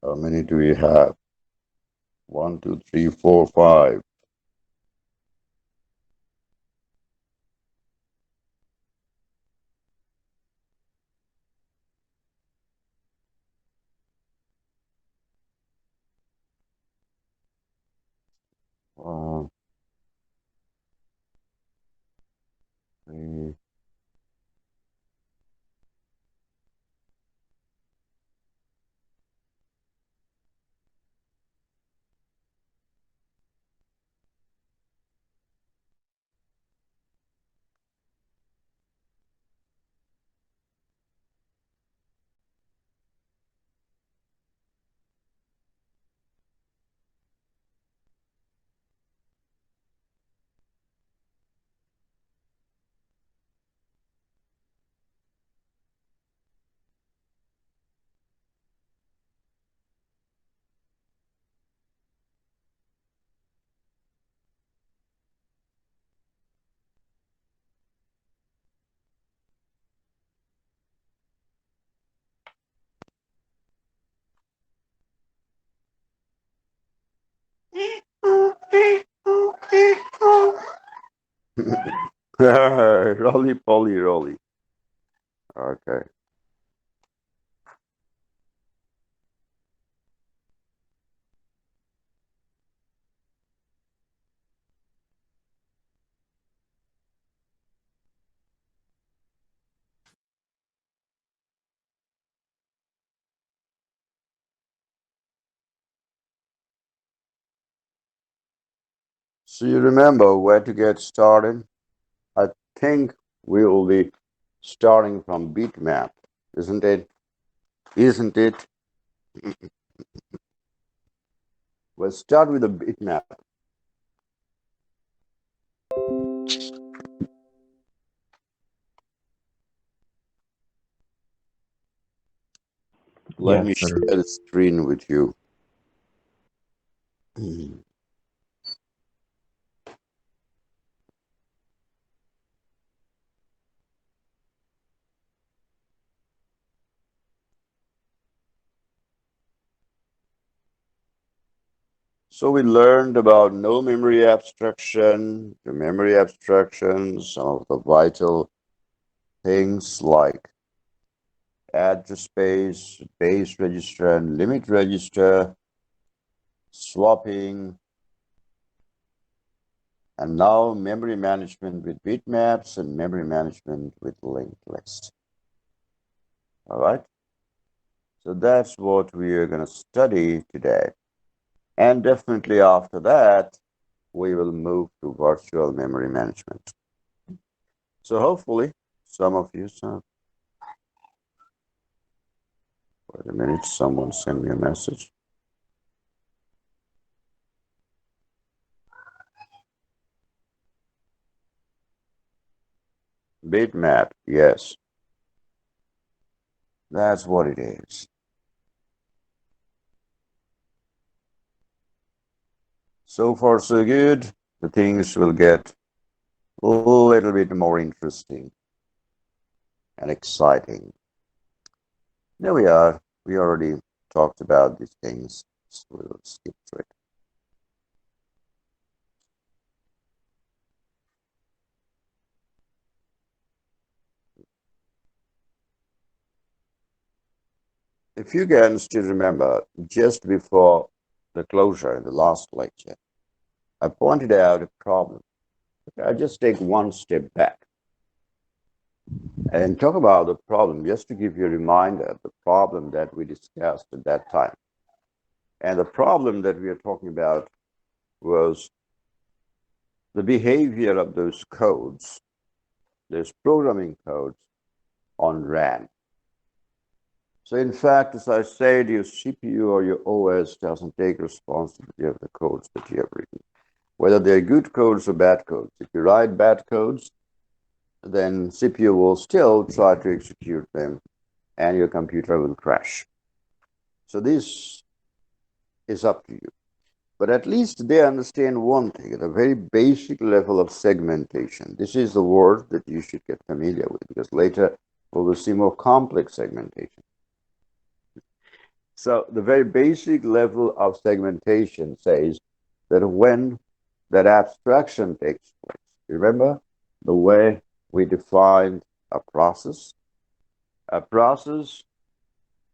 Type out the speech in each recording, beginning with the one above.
How many do we have? One, two, three, four, five. One, three. Roly poly roly. Okay. So you remember where to get started? I think we will be starting from bitmap, isn't it? Isn't it? We'll start with the bitmap. Let me Yes, sir. share the screen with you. So we learned about no memory abstraction, the memory abstraction, some of the vital things like address space, base register, and limit register, swapping, and now memory management with bitmaps and memory management with linked list. All right. So that's what we are going to study today. And definitely after that, we will move to virtual memory management. So hopefully some of you, wait a minute, someone sent me a message. Bitmap, yes, that's what it is. So far, so good. The things will get a little bit more interesting and exciting. There we are. We already talked about these things, so we'll skip through it. If you can still remember, just before the closure in the last lecture, I pointed out a problem. I just take one step back and talk about the problem, just to give you a reminder of the problem that we discussed at that time. And the problem that we are talking about was the behavior of those codes, those programming codes on RAM. So in fact, as I said, your CPU or your OS doesn't take responsibility of the codes that you have written, whether they're good codes or bad codes. If you write bad codes, then CPU will still try to execute them and your computer will crash. So this is up to you. But at least they understand one thing at a very basic level of segmentation. This is the word that you should get familiar with because later we will see more complex segmentation. So the very basic level of segmentation says that when that abstraction takes place, remember the way we defined a process? A process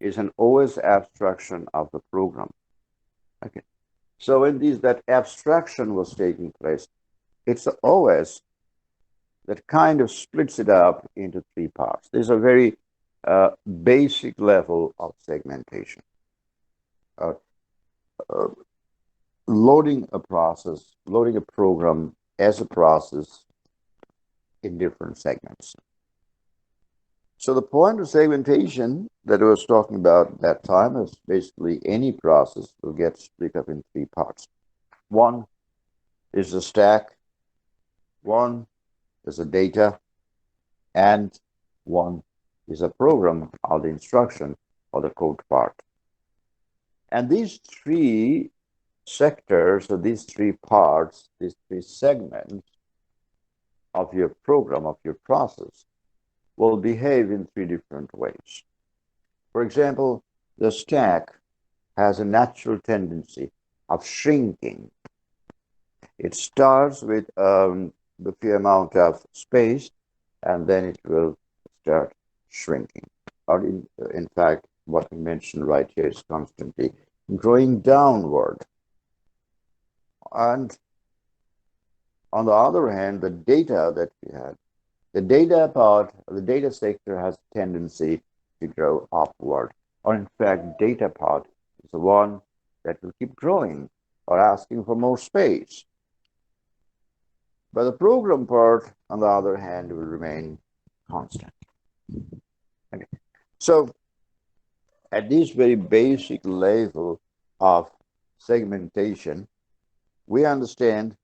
is an OS abstraction of the program. Okay. So when that abstraction was taking place, it's the OS that kind of splits it up into three parts. There's a very basic level of segmentation. Uh, uh, Loading a process, loading a program as a process in different segments. So the point of segmentation that I was talking about at that time is basically any process will get split up in three parts. One is the stack, one is the data, and one is a program or the instruction or the code part. And these three sectors, or these three parts, these three segments of your program, of your process, will behave in three different ways. For example, the stack has a natural tendency of shrinking. It starts with the few amount of space, and then it will start shrinking. Or in fact, what we mentioned right here is constantly growing downward. And on the other hand, the data that we had, the data part, the data sector has a tendency to grow upward. Or in fact, data part is the one that will keep growing or asking for more space. But the program part, on the other hand, will remain constant. Okay. So at this very basic level of segmentation, we understand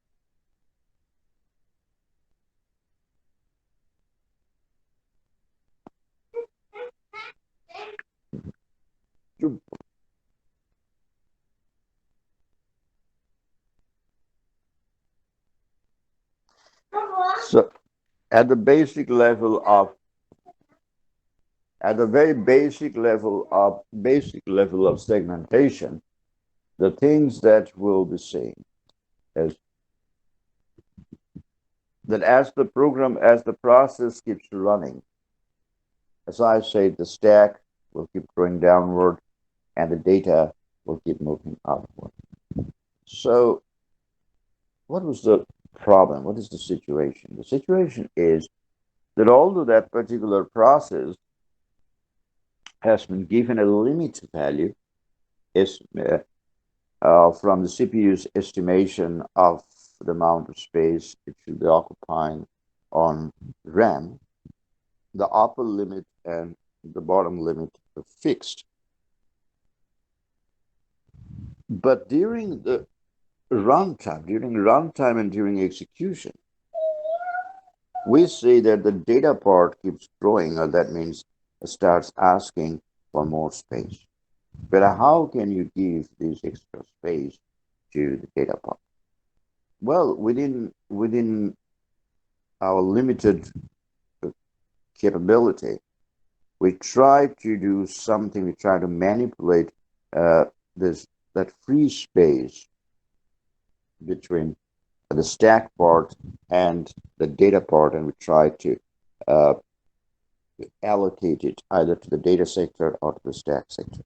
so at the basic level of at the very basic level of segmentation, the things that we'll be seeing is that as the process keeps running, as I say, the stack will keep going downward and the data will keep moving upward. So what was the problem? What is the situation? The situation is that although that particular process has been given a limit value, is from the CPU's estimation of the amount of space it should be occupying on RAM, the upper limit and the bottom limit are fixed. But during runtime and during execution, we see that the data part keeps growing, or that means it starts asking for more space. But how can you give this extra space to the data part? Well, within our limited capability, we try to do something. We try to manipulate that free space between the stack part and the data part, and we try to uh, allocate it either to the data sector or to the stack sector.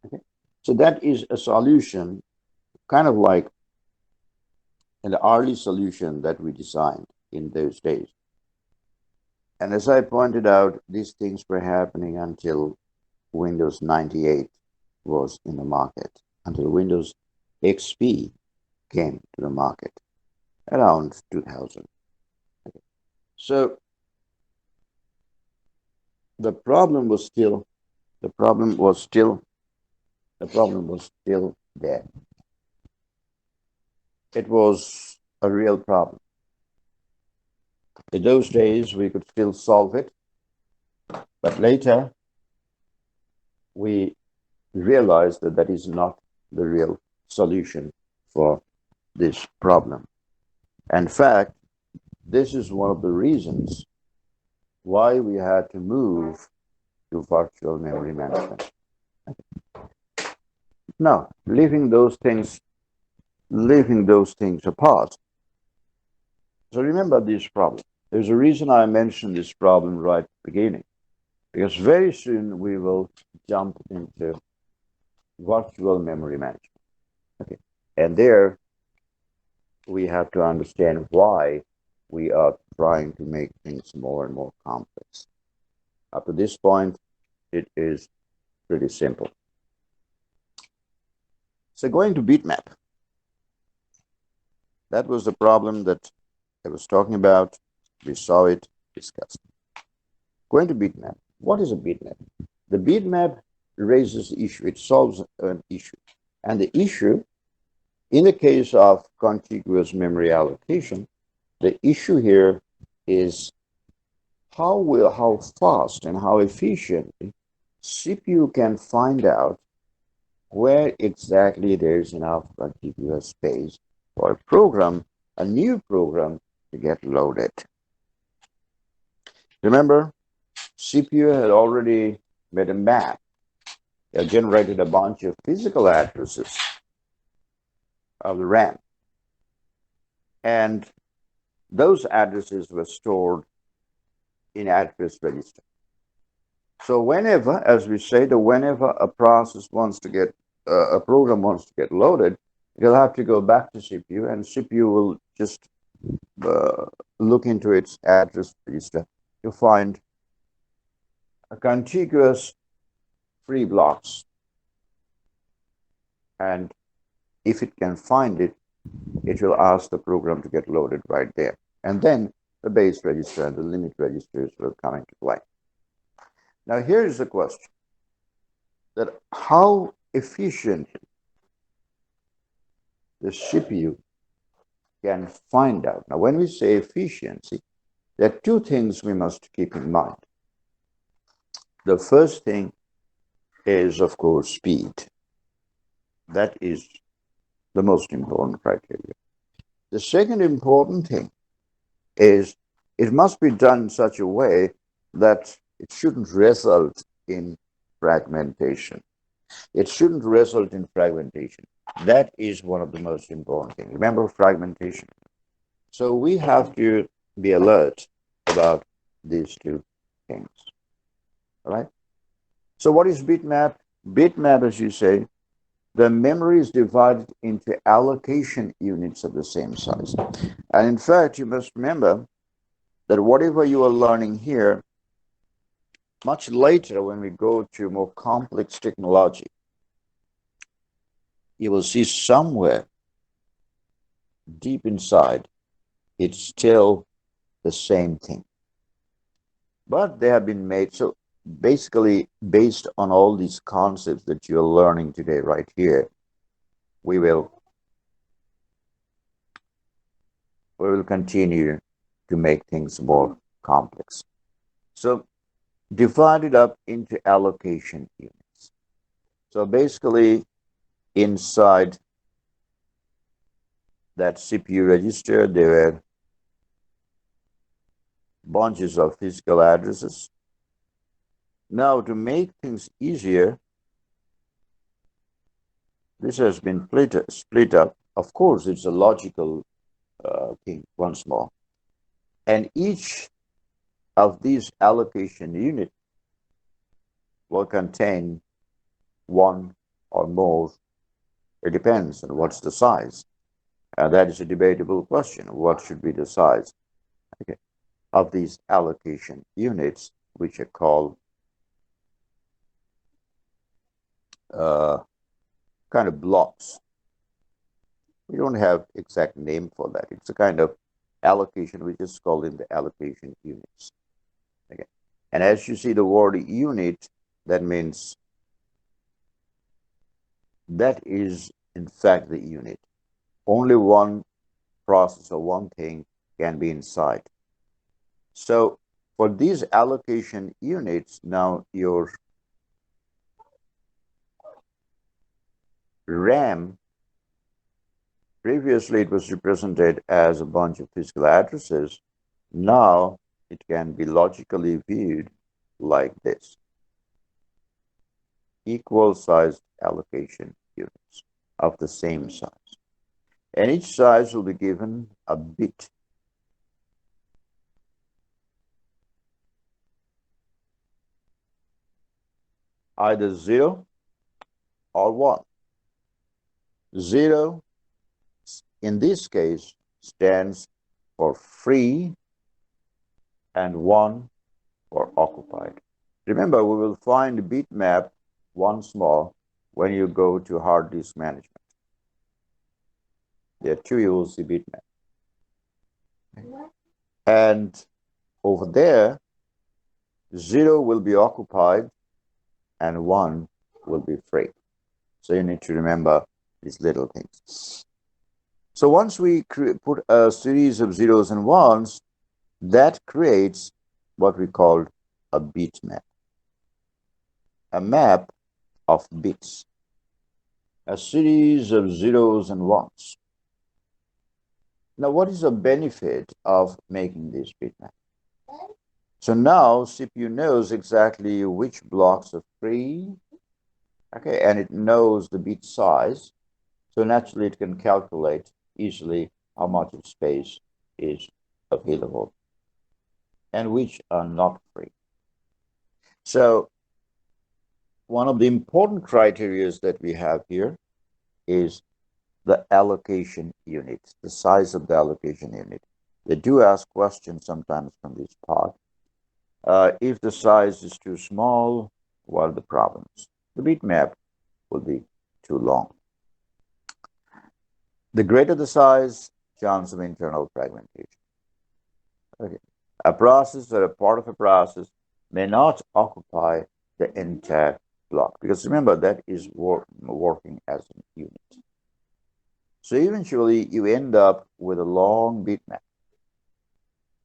Okay, so that is a solution, kind of like an early solution that we designed in those days. And as I pointed out, these things were happening until Windows 98 was in the market, until Windows XP came to the market around 2000. Okay. So the problem was still there. It was a real problem. In those days, we could still solve it, but later we realized that that is not the real solution for this problem. In fact, this is one of the reasons why we had to move to virtual memory management. Now, leaving those things apart. So remember this problem. There's a reason I mentioned this problem right at the beginning, because very soon we will jump into virtual memory management. Okay. And there we have to understand why we are trying to make things more and more complex. Up to this point, it is pretty simple. So going to bitmap, that was the problem that I was talking about. We saw it, discussed. Going to bitmap. What is a bitmap? The bitmap raises the issue. It solves an issue. And the issue, in the case of contiguous memory allocation, the issue here is how fast and how efficiently CPU can find out where exactly there's enough contiguous space for a new program to get loaded. Remember, CPU had already made a map. It generated a bunch of physical addresses of the RAM. And those addresses were stored in address register. So whenever, as we say, whenever a process wants to get, a program wants to get loaded, it'll have to go back to CPU, and CPU will just look into its address register to find a contiguous free blocks. And if it can find it, it will ask the program to get loaded right there. And then the base register and the limit registers will come into play. Now here is the question, that how efficiently the CPU can find out. Now when we say efficiency, there are two things we must keep in mind. The first thing is, of course, speed. That is the most important criteria. The second important thing is it must be done in such a way that it shouldn't result in fragmentation. It shouldn't result in fragmentation. That is one of the most important things. Remember fragmentation. So we have to be alert about these two things. All right? So what is bitmap? Bitmap, as you say, the memory is divided into allocation units of the same size. And in fact, you must remember that whatever you are learning here, much later when we go to more complex technology, you will see somewhere deep inside, it's still the same thing. But they have been made, so basically based on all these concepts that you're learning today right here, we will continue to make things more complex. So divided up into allocation units. So basically inside that CPU register, there were bunches of physical addresses. Now, to make things easier, this has been split up. Of course, it's a logical thing once more. And each of these allocation units will contain one or more. It depends on what's the size. That is a debatable question. What should be the size of these allocation units, which are called kind of blocks? We don't have exact name for that. It's a kind of allocation. We just call them the allocation units. Okay. And as you see the word unit, that means that is in fact the unit. Only one process or one thing can be inside. So for these allocation units, now your RAM, previously it was represented as a bunch of physical addresses. Now it can be logically viewed like this. Equal sized allocation units of the same size. And each size will be given a bit. Either 0 or 1. 0, in this case, stands for free and 1 for occupied. Remember, we will find bitmap once more when you go to hard disk management. There are two, you will see bitmap. And over there, 0 will be occupied and 1 will be free. So you need to remember these little things. So once we put a series of zeros and ones, that creates what we call a bitmap, a map of bits, a series of zeros and ones. Now, what is the benefit of making this bitmap? So now CPU knows exactly which blocks are free, okay, and it knows the bit size. So naturally, it can calculate easily how much of space is available and which are not free. So one of the important criteria that we have here is the allocation unit, the size of the allocation unit. They do ask questions sometimes from this part. If the size is too small, what are the problems? The bitmap will be too long. The greater the size, chance of internal fragmentation. Okay. A process or a part of a process may not occupy the entire block, because remember, that is working as a unit. So eventually, you end up with a long bitmap.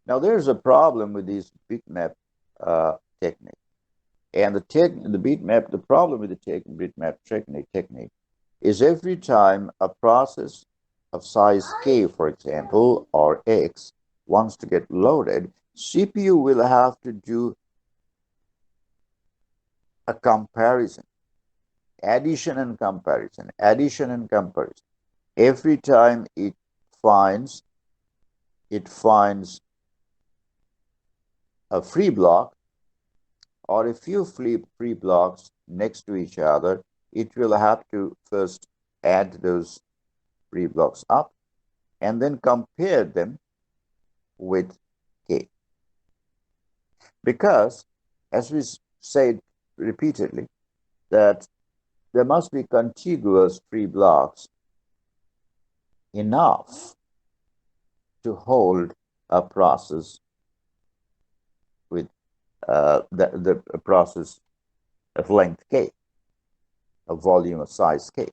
Now, there's a problem with this bitmap technique. And the bitmap, the problem with the bitmap technique is every time a process of size k, for example, or x, wants to get loaded, CPU will have to do a comparison, addition and comparison. Every time it finds a free block or a few free blocks next to each other, it will have to first add those free blocks up and then compare them with k. Because, as we said repeatedly, that there must be contiguous free blocks enough to hold a process with the process of length k, a volume of size k.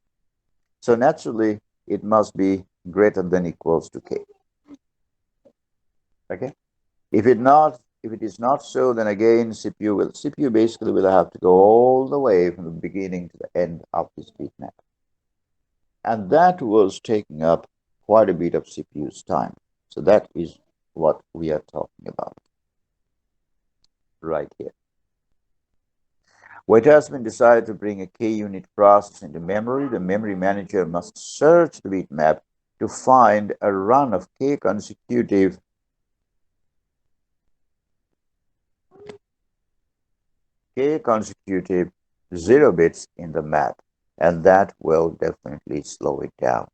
So naturally, it must be greater than equals to k. Okay. If it is not so, then again CPU basically will have to go all the way from the beginning to the end of this bitmap. And that was taking up quite a bit of CPU's time. So that is what we are talking about right here. When it has been decided to bring a k-unit process into memory, the memory manager must search the bitmap to find a run of k consecutive consecutive 0 bits in the map, and that will definitely slow it down.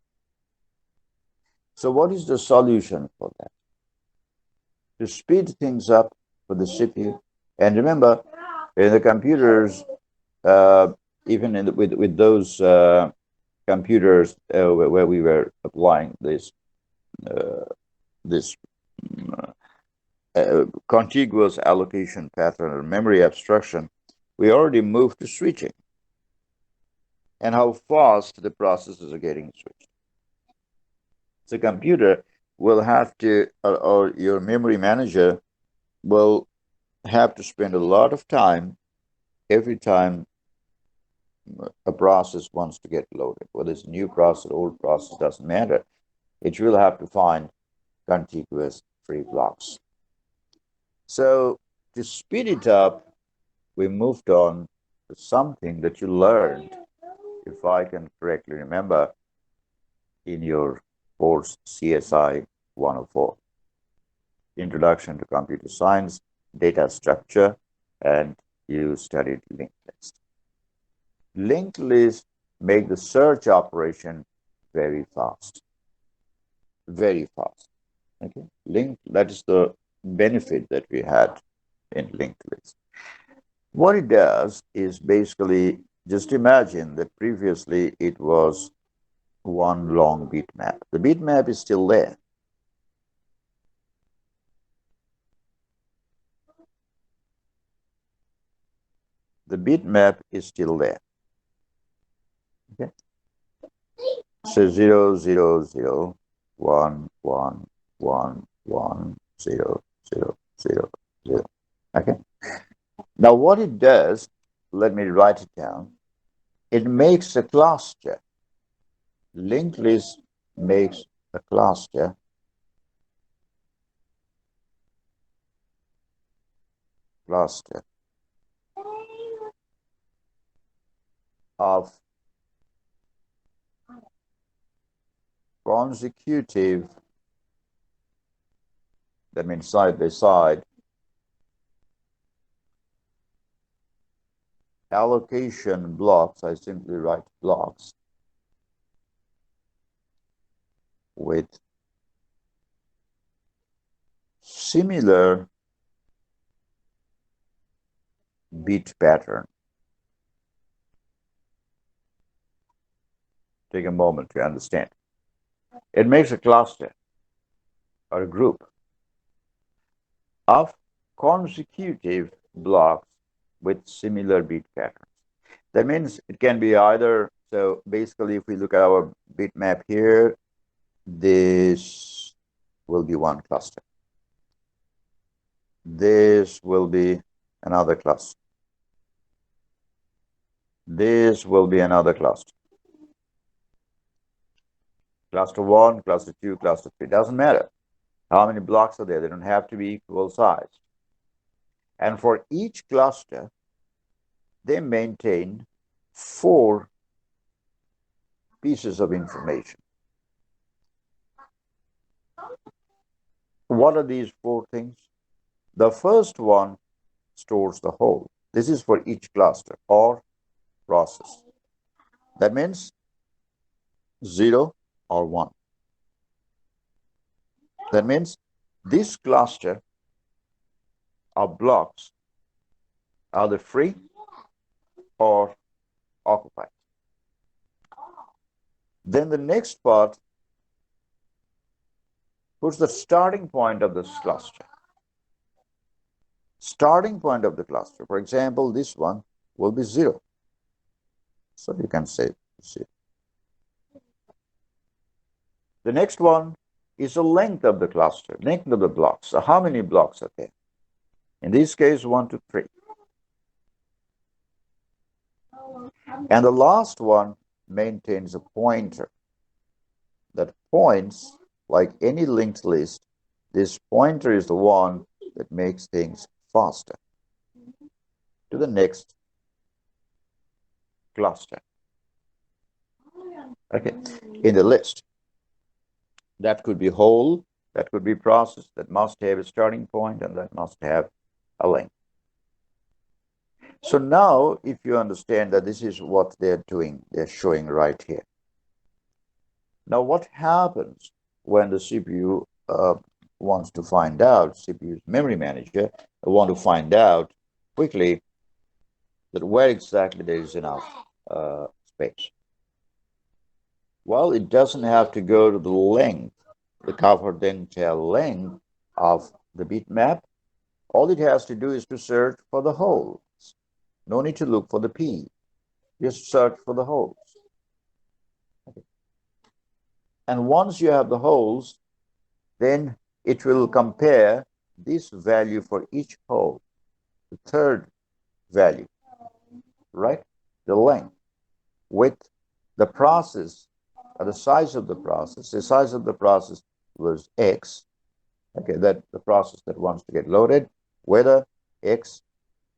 So what is the solution for that? To speed things up for the CPU, and remember, in the computers, even with those computers where we were applying this contiguous allocation pattern or memory abstraction, we already moved to switching and how fast the processes are getting switched. The computer will have to, or your memory manager will have to spend a lot of time every time a process wants to get loaded. Whether it's a new process, old process, doesn't matter. It will have to find contiguous free blocks. So to speed it up, we moved on to something that you learned if I can correctly remember, in your course CSI 104, Introduction to Computer Science, Data Structure, and you studied linked list. Linked list make the search operation very fast. Very fast. Okay. That is the benefit that we had in linked list. What it does is basically, just imagine that previously it was one long bitmap. The bitmap is still there. The bitmap is still there. Okay. So 0, 0, 0, 1, 1, 1, 1, 0, 0, 0, 0. Okay. Now what it does, let me write it down. It makes a cluster. Linked list makes a cluster of consecutive, that means side by side, allocation blocks. I simply write blocks with similar bit pattern. Take a moment to understand. It makes a cluster or a group of consecutive blocks with similar bit patterns. That means it can be either, so basically if we look at our bitmap here, this will be one cluster. This will be another cluster. This will be another cluster. Cluster 1, cluster 2, cluster 3. Doesn't matter how many blocks are there. They don't have to be equal size. And for each cluster, they maintain 4 pieces of information. What are these 4 things? The first one stores the whole. This is for each cluster or process. That means 0 or 1. That means this cluster of blocks are they free or occupied. Then the next part puts the starting point of this cluster. Starting point of the cluster. For example, this one will be 0. So you can say 0. The next one is the length of the cluster, length of the blocks. So how many blocks are there? In this case, 1 to 3. And the last one maintains a pointer that points, like any linked list, this pointer is the one that makes things faster to the next cluster. Okay, in the list. That could be whole, that could be process, that must have a starting point, and that must have a length. So now, if you understand that this is what they're doing, they're showing right here. Now, what happens when the CPU wants to find out, CPU's memory manager want to find out quickly that where exactly there is enough space? Well, it doesn't have to go to the length, the covered entire length of the bitmap. All it has to do is to search for the holes. No need to look for the P. Just search for the holes. Okay. And once you have the holes, then it will compare this value for each hole, the third value, right? The length with the process, or the size of the process. The size of the process was X, okay, that the process that wants to get loaded, whether X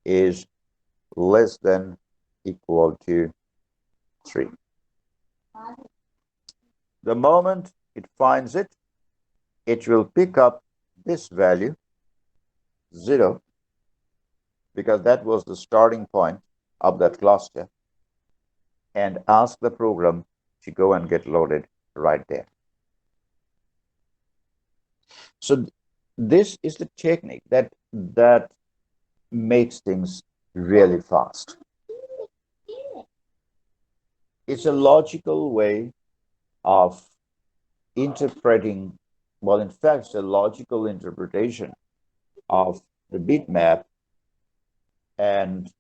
is less than equal to 3. The moment it finds it, it will pick up this value, 0, because that was the starting point of that cluster, and ask the program to go and get loaded right there. So this is the technique that makes things really fast. It's a logical way of interpreting, well, in fact, it's a logical interpretation of the bitmap, and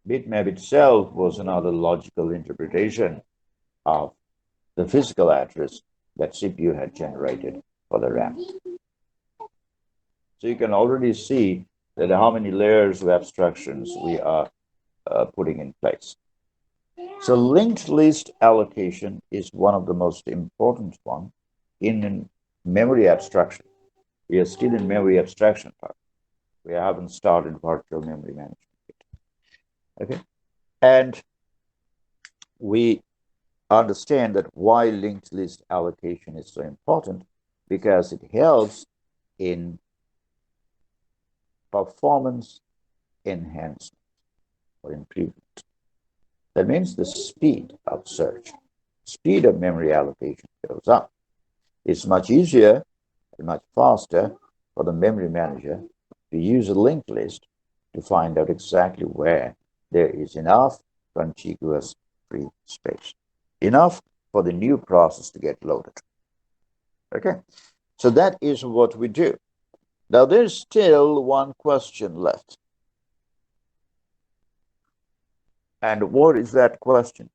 bitmap itself was another logical interpretation of the physical address that CPU had generated for the RAM. So you can already see that how many layers of abstractions we are putting in place. So linked list allocation is one of the most important ones in memory abstraction. We are still in memory abstraction part. We haven't started virtual memory management yet. Okay, and we understand that why linked list allocation is so important, because it helps in performance enhancement or improvement. That means the speed of search, speed of memory allocation goes up. It's much easier and much faster for the memory manager to use a linked list to find out exactly where there is enough contiguous free space, enough for the new process to get loaded. Okay, so that is what we do. Now there's still one question left. And what is that question?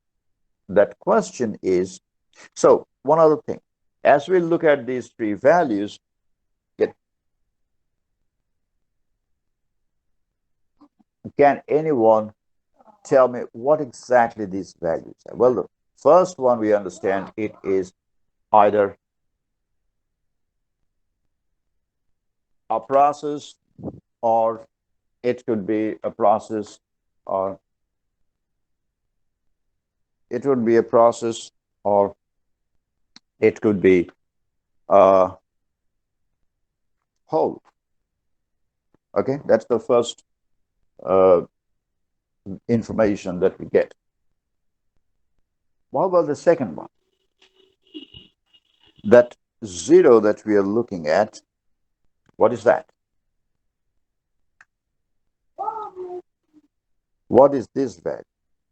That question is, so one other thing, as we look at these 3 values, can anyone tell me what exactly these values are? Well, the first one we understand it is either a process, or it could be a process, or it would be a process, or it could be a whole. Okay, that's the first information that we get. What about the second one? That 0 that we are looking at, what is that? What is this value?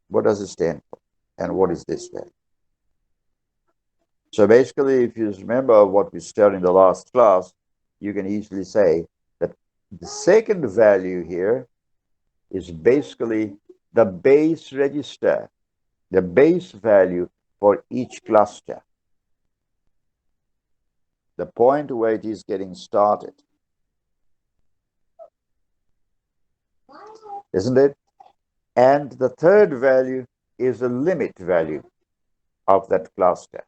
What does it stand for? And what is this value? So basically, if you remember what we studied in the last class, you can easily say that the second value here is basically the base register, the base value for each cluster, the point where it is getting started. Isn't it? And the third value is the limit value of that cluster.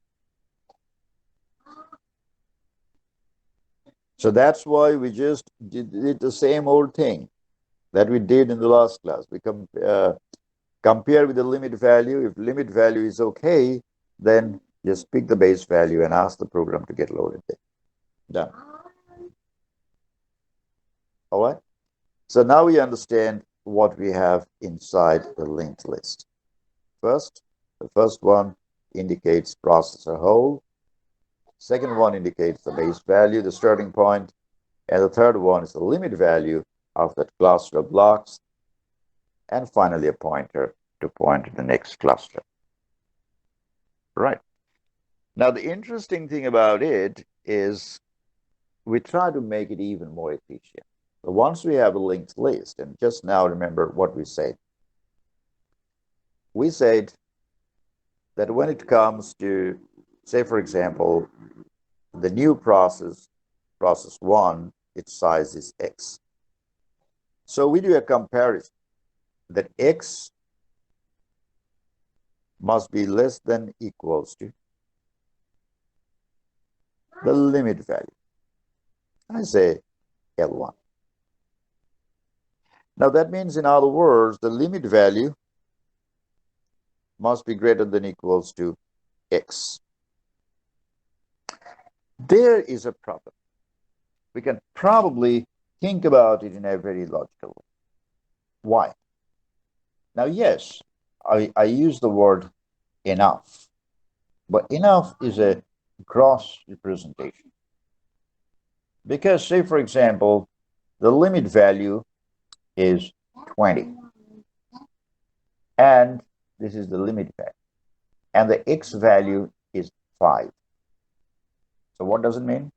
So that's why we just did the same old thing that we did in the last class. We compare with the limit value. If limit value is okay, then just pick the base value and ask the program to get loaded there. Done. All right. So now we understand what we have inside the linked list. First, the first one indicates processor whole. Second one indicates the base value, the starting point. And the third one is the limit value of that cluster of blocks. And finally, a pointer to point to the next cluster. Right. Now, the interesting thing about it is we try to make it even more efficient. So once we have a linked list, and just now remember what we said. We said that when it comes to, say, for example, the new process, process 1, its size is X. So we do a comparison that X must be less than equals to the limit value. I say L1. Now that means, in other words, the limit value must be greater than equals to x. There is a problem. We can probably think about it in a very logical way. Why? Now, yes, I use the word enough, but enough is a gross representation. Because, say, for example, the limit value is 20, and this is the limit value, and the x value is 5. So what does it mean?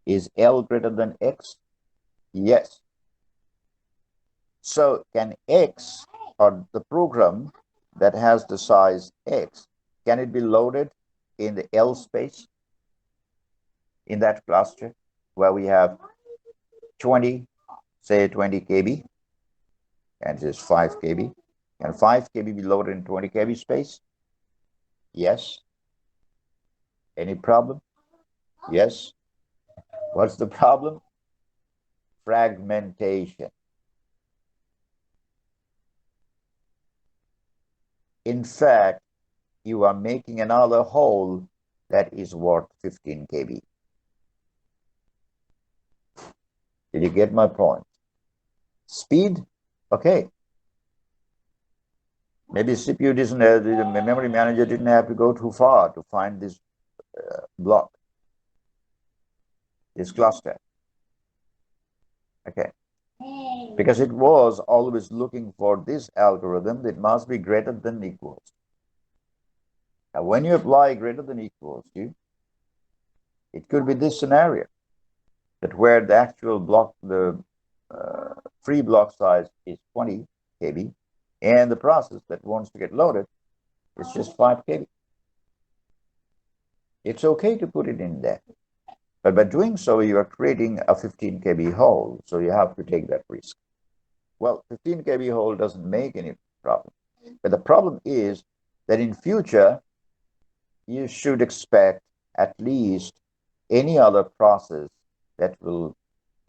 Is L greater than x? Yes. So can x, or the program that has the size x, can it be loaded in the L space in that cluster where we have 20, say 20 KB, and this is 5 KB? Can 5 KB be loaded in 20 KB space? Yes. Any problem? Yes. What's the problem? Fragmentation. In fact, you are making another hole that is worth 15 KB. Did you get my point? Speed, okay. Maybe CPU doesn't have, the memory manager didn't have to go too far to find this block, this cluster. Okay. Because it was always looking for this algorithm that must be greater than equals. Now, when you apply greater than equals to, it could be this scenario, that where the actual block, the free block size is 20 KB, and the process that wants to get loaded is just 5 KB. It's okay to put it in there. But by doing so, you are creating a 15 KB hole, so you have to take that risk. Well, 15 KB hole doesn't make any problem. But the problem is that in future, you should expect at least any other process that will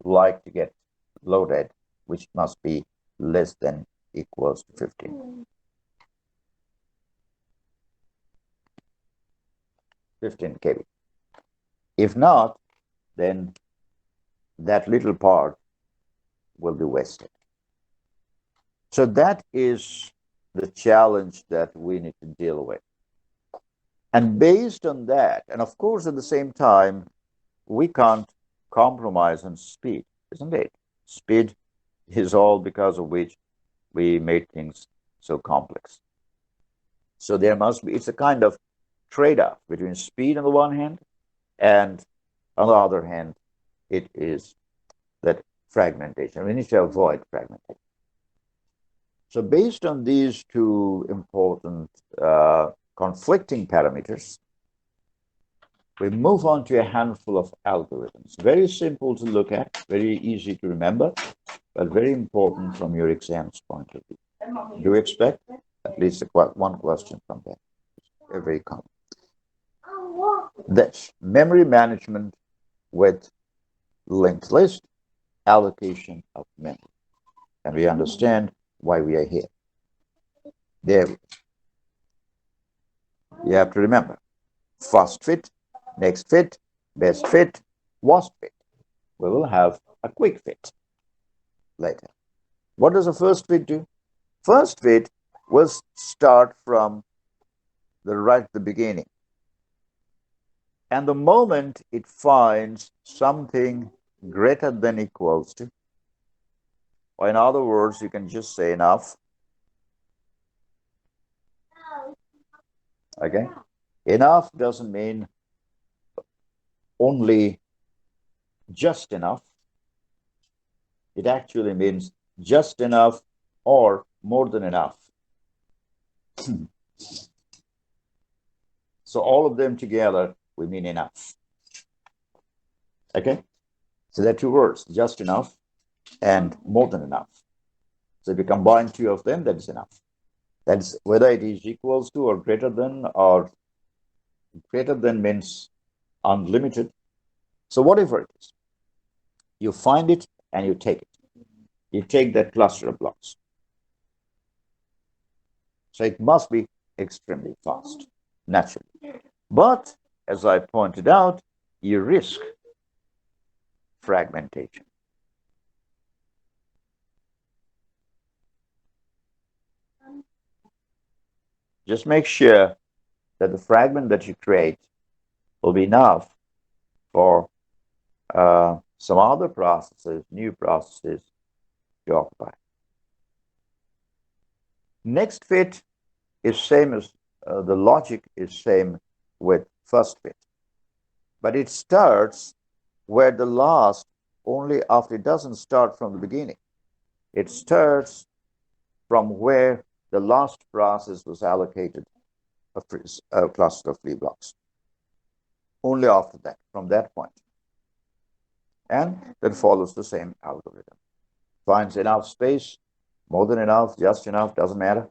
like to get loaded, which must be less than equals to 15. 15 KB. If not, then that little part will be wasted. So that is the challenge that we need to deal with. And based on that, and of course at the same time, we can't compromise on speed, isn't it? Speed is all because of which we made things so complex. So there must be, it's a kind of trade-off between speed on the one hand, and on the other hand, it is that fragmentation. We need to avoid fragmentation. So based on these two important conflicting parameters, we move on to a handful of algorithms. Very simple to look at, very easy to remember, but very important from your exam's point of view. Do you expect at least one question from that? Very common. This memory management with linked list, allocation of memory. And we understand why we are here. There, you have to remember, first fit, next fit, best fit, worst fit. We will have a quick fit later. What does a first fit do? First fit will start from the beginning. And the moment it finds something greater than equals to, or in other words, you can just say enough. Okay? Enough doesn't mean only just enough. It actually means just enough or more than enough. So all of them together, we mean enough. Okay? So there are two words, just enough and more than enough. So if you combine two of them, that is enough. That's whether it is equals to or greater than means unlimited. So whatever it is, you find it and you take it. You take that cluster of blocks. So it must be extremely fast, naturally. But as I pointed out, you risk fragmentation. Just make sure that the fragment that you create will be enough for some other processes, new processes to occupy. Next fit is same as the logic is same with first fit, but it starts where the last only after it doesn't start from the beginning. It starts from where the last process was allocated a cluster of free blocks. Only after that, from that point. And then follows the same algorithm. Finds enough space, more than enough, just enough, doesn't matter.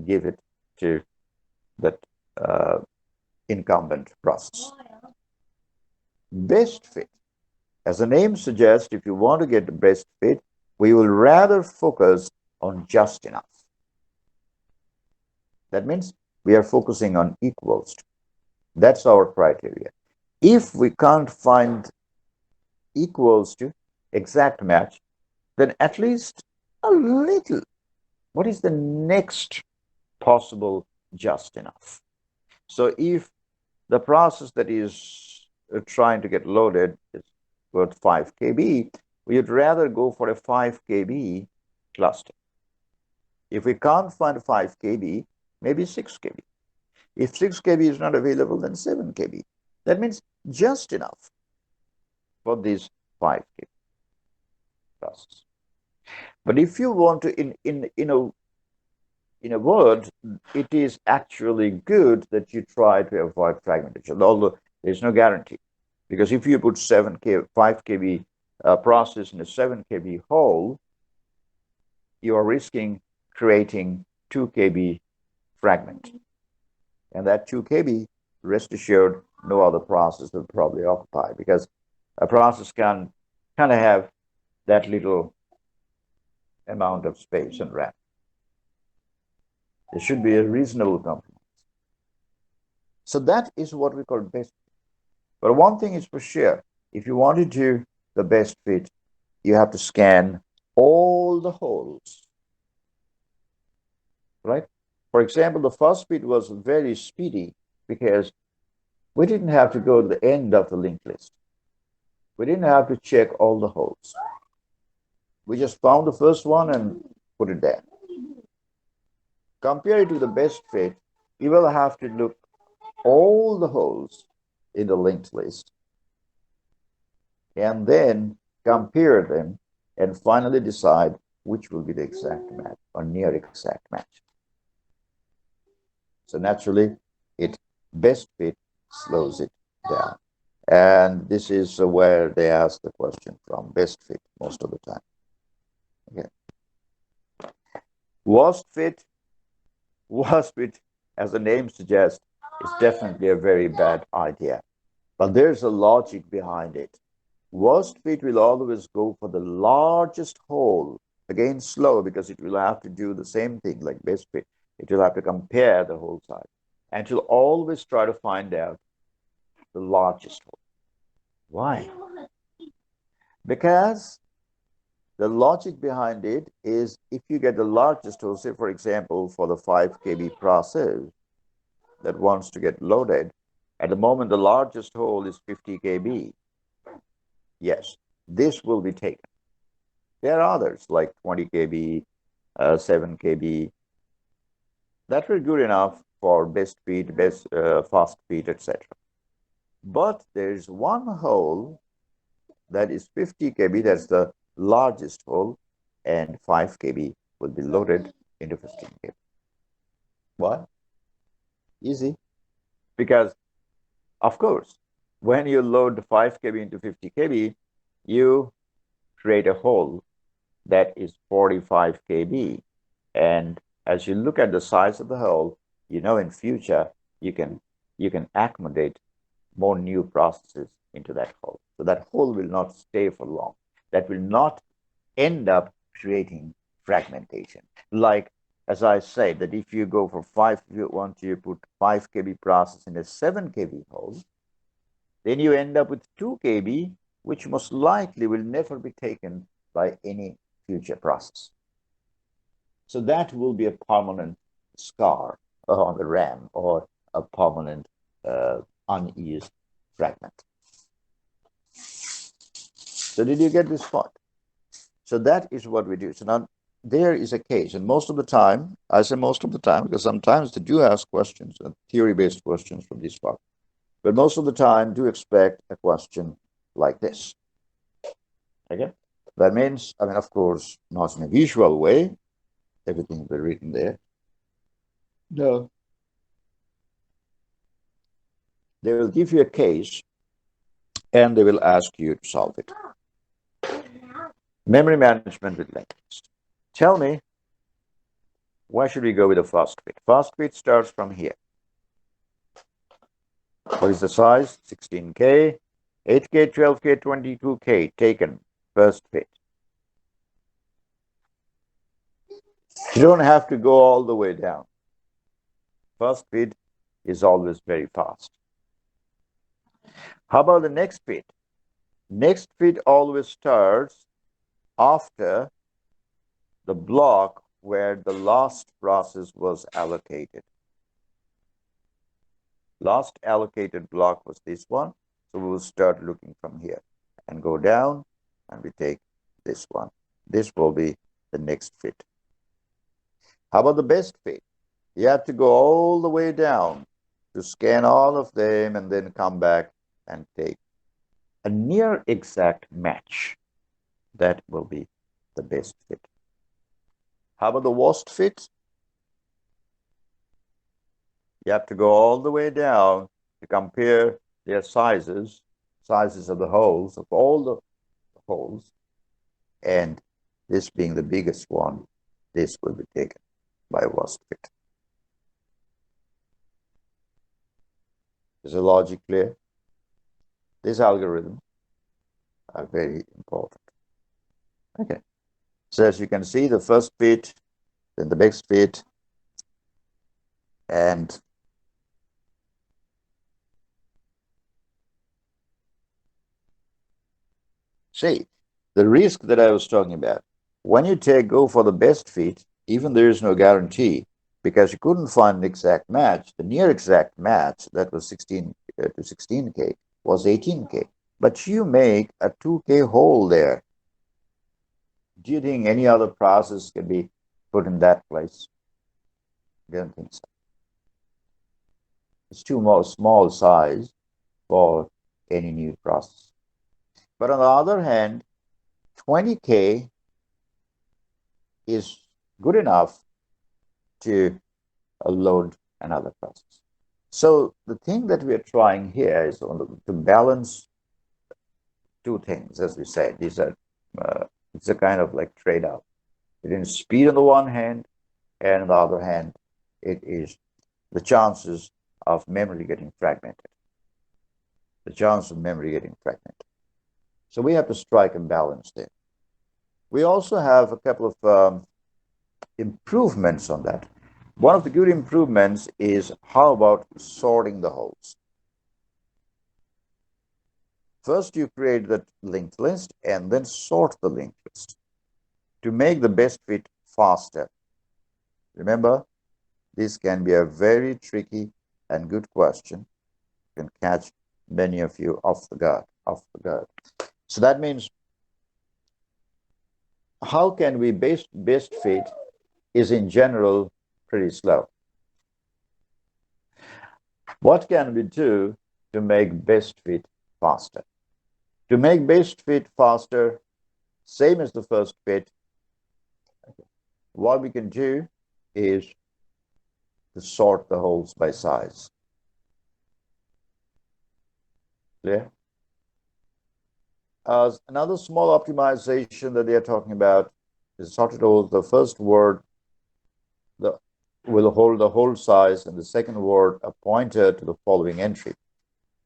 Give it to that incumbent process. Best fit. As the name suggests, if you want to get the best fit, we will rather focus on just enough. That means we are focusing on equals to. That's our criteria. If we can't find equals to exact match, then at least a little. What is the next possible just enough? So if the process that is trying to get loaded is worth 5 KB, we would rather go for a 5 KB cluster. If we can't find 5 KB, maybe 6 KB. If 6 KB is not available, then 7 KB. That means just enough for these 5 KB process. But if you want to, in a word, it is actually good that you try to avoid fragmentation, although there's no guarantee. Because if you put 5 KB process in a 7 KB hole, you are risking creating 2 KB fragment. And that 2 KB, rest assured, no other process will probably occupy, because a process can kind of have that little amount of space and RAM. There should be a reasonable compromise. So that is what we call best fit. But one thing is for sure, if you want to do the best fit, you have to scan all the holes, right? For example, the first fit was very speedy because we didn't have to go to the end of the linked list. We didn't have to check all the holes. We just found the first one and put it there. Compare it to the best fit, you will have to look all the holes in the linked list and then compare them and finally decide which will be the exact match or near exact match. So naturally, best fit slows it down. And this is where they ask the question from, best fit most of the time. Okay. Worst fit, as the name suggests, is definitely a very bad idea. But there's a logic behind it. Worst fit will always go for the largest hole. Again, slow, because it will have to do the same thing like best fit. It will have to compare the whole side. And it will always try to find out the largest hole. Why? Because the logic behind it is if you get the largest hole, say for example, for the 5 KB process that wants to get loaded, at the moment the largest hole is 50 KB. Yes, this will be taken. There are others like 20 KB, 7 KB. That will be good enough for best speed, fast speed, etc. But there's one hole that is 50 KB, that's the largest hole, and 5 KB will be loaded into 15 KB. Why? Easy. Because, of course, when you load the 5 KB into 50 KB, you create a hole that is 45 KB. And as you look at the size of the hole, you know in future you can accommodate more new processes into that hole. So that hole will not stay for long. That will not end up creating fragmentation. Like as I said, that if you go for 5, if you want to put 5 kb process in a 7 kb hole, then you end up with 2 kb, which most likely will never be taken by any future process. So that will be a permanent scar on the RAM, or a permanent unused fragment. So did you get this point? So that is what we do. So now there is a case, and most of the time, I say most of the time because sometimes they do ask questions, theory-based questions from this part, but most of the time do expect a question like this. Okay, that means, I mean, of course, not in a visual way, everything will be written there. No, they will give you a case and they will ask you to solve it. Memory management with linked list. Tell me, why should we go with a fast fit? Fast fit starts from here. What is the size? 16K, 8K, 12K, 22K taken first fit. You don't have to go all the way down. First fit is always very fast. How about the next fit? Next fit always starts after the block where the last process was allocated. Last allocated block was this one. So we will start looking from here and go down, and we take this one. This will be the next fit. How about the best fit? You have to go all the way down to scan all of them and then come back and take a near exact match. That will be the best fit. How about the worst fit? You have to go all the way down to compare their sizes of the holes, of all the holes, and this being the biggest one, this will be taken by worst fit. Is the logic clear? These algorithms are very important. Okay. So as you can see, the first fit, then the next fit, and see, the risk that I was talking about, when you go for the best fit, even there is no guarantee, because you couldn't find an exact match, the near exact match that was 16 to 16K was 18K. But you make a 2K hole there. Do you think any other process can be put in that place? I don't think so. It's too small size for any new process. But on the other hand, 20K is good enough to load another process. So the thing that we are trying here is to balance two things, as we said. These are it's a kind of like trade-off. It is speed on the one hand, and on the other hand, it is the chances of memory getting fragmented. The chance of memory getting fragmented. So we have to strike a balance there. We also have a couple of improvements on that. One of the good improvements is how about sorting the holes? First, you create the linked list and then sort the linked list to make the best fit faster. Remember, this can be a very tricky and good question. You can catch many of you off the guard. So that means, how can we best fit is in general pretty slow. What can we do to make best fit faster? To make best fit faster, same as the first fit, what we can do is to sort the holes by size. Clear? Another small optimization that they are talking about is sorted holes. The first word will hold the whole size, and the second word a pointer to the following entry.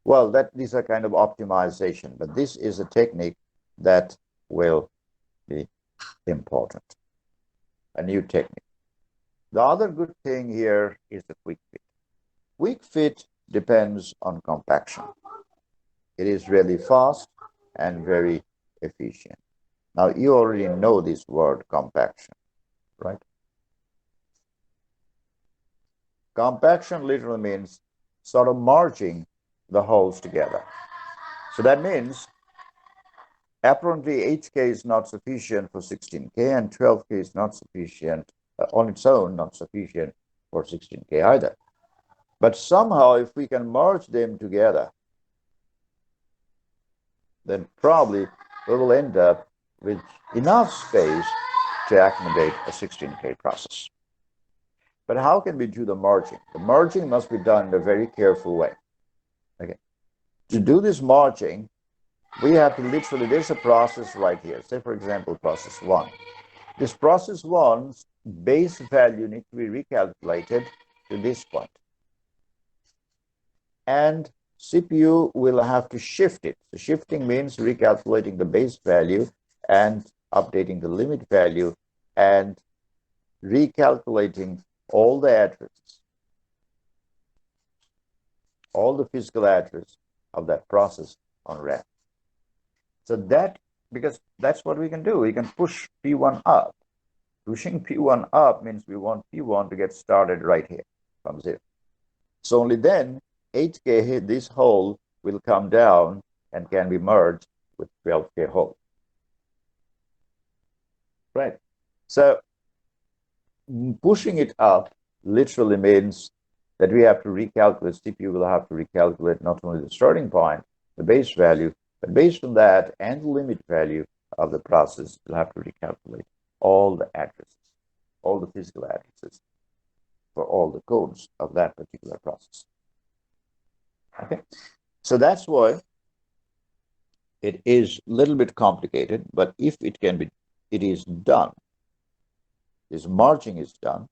Well, these are kind of optimization, but this is a technique that will be important. A new technique. The other good thing here is the quick fit. Quick fit depends on compaction. It is really fast and very efficient. Now, you already know this word compaction, right? Compaction literally means sort of merging the holes together. So that means apparently 8K is not sufficient for 16K and 12K is not sufficient on its own, not sufficient for 16K either. But somehow if we can merge them together, then probably we will end up with enough space to accommodate a 16K process. But how can we do the merging? The merging must be done in a very careful way. Okay. To do this merging, we have to literally, there's a process right here. Say, for example, process 1. This process 1's base value needs to be recalculated to this point. And CPU will have to shift it. So shifting means recalculating the base value and updating the limit value and recalculating all the addresses, all the physical address of that process on RAM. So that, because that's what we can do. We can push P1 up. Pushing P1 up means we want P1 to get started right here from 0. So only then 8K, this hole will come down and can be merged with 12K hole. Right. So pushing it up literally means that we have to recalculate, CPU will have to recalculate not only the starting point, the base value, but based on that and the limit value of the process, we'll have to recalculate all the addresses, all the physical addresses for all the codes of that particular process. Okay, so that's why it is a little bit complicated, but if it can be, it is done, this merging is done,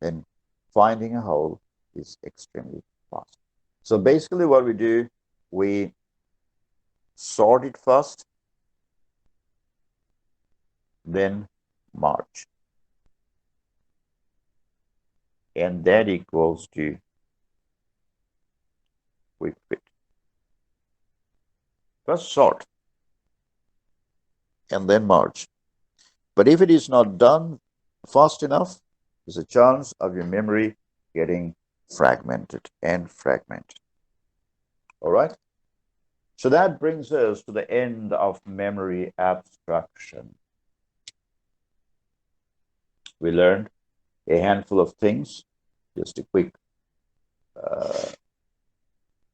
then finding a hole is extremely fast. So basically what we do, we sort it first, then merge. And that equals to quick fit. First sort and then merge. But if it is not done fast enough, there's a chance of your memory getting fragmented and fragmented. All right? So that brings us to the end of memory abstraction. We learned a handful of things, just a quick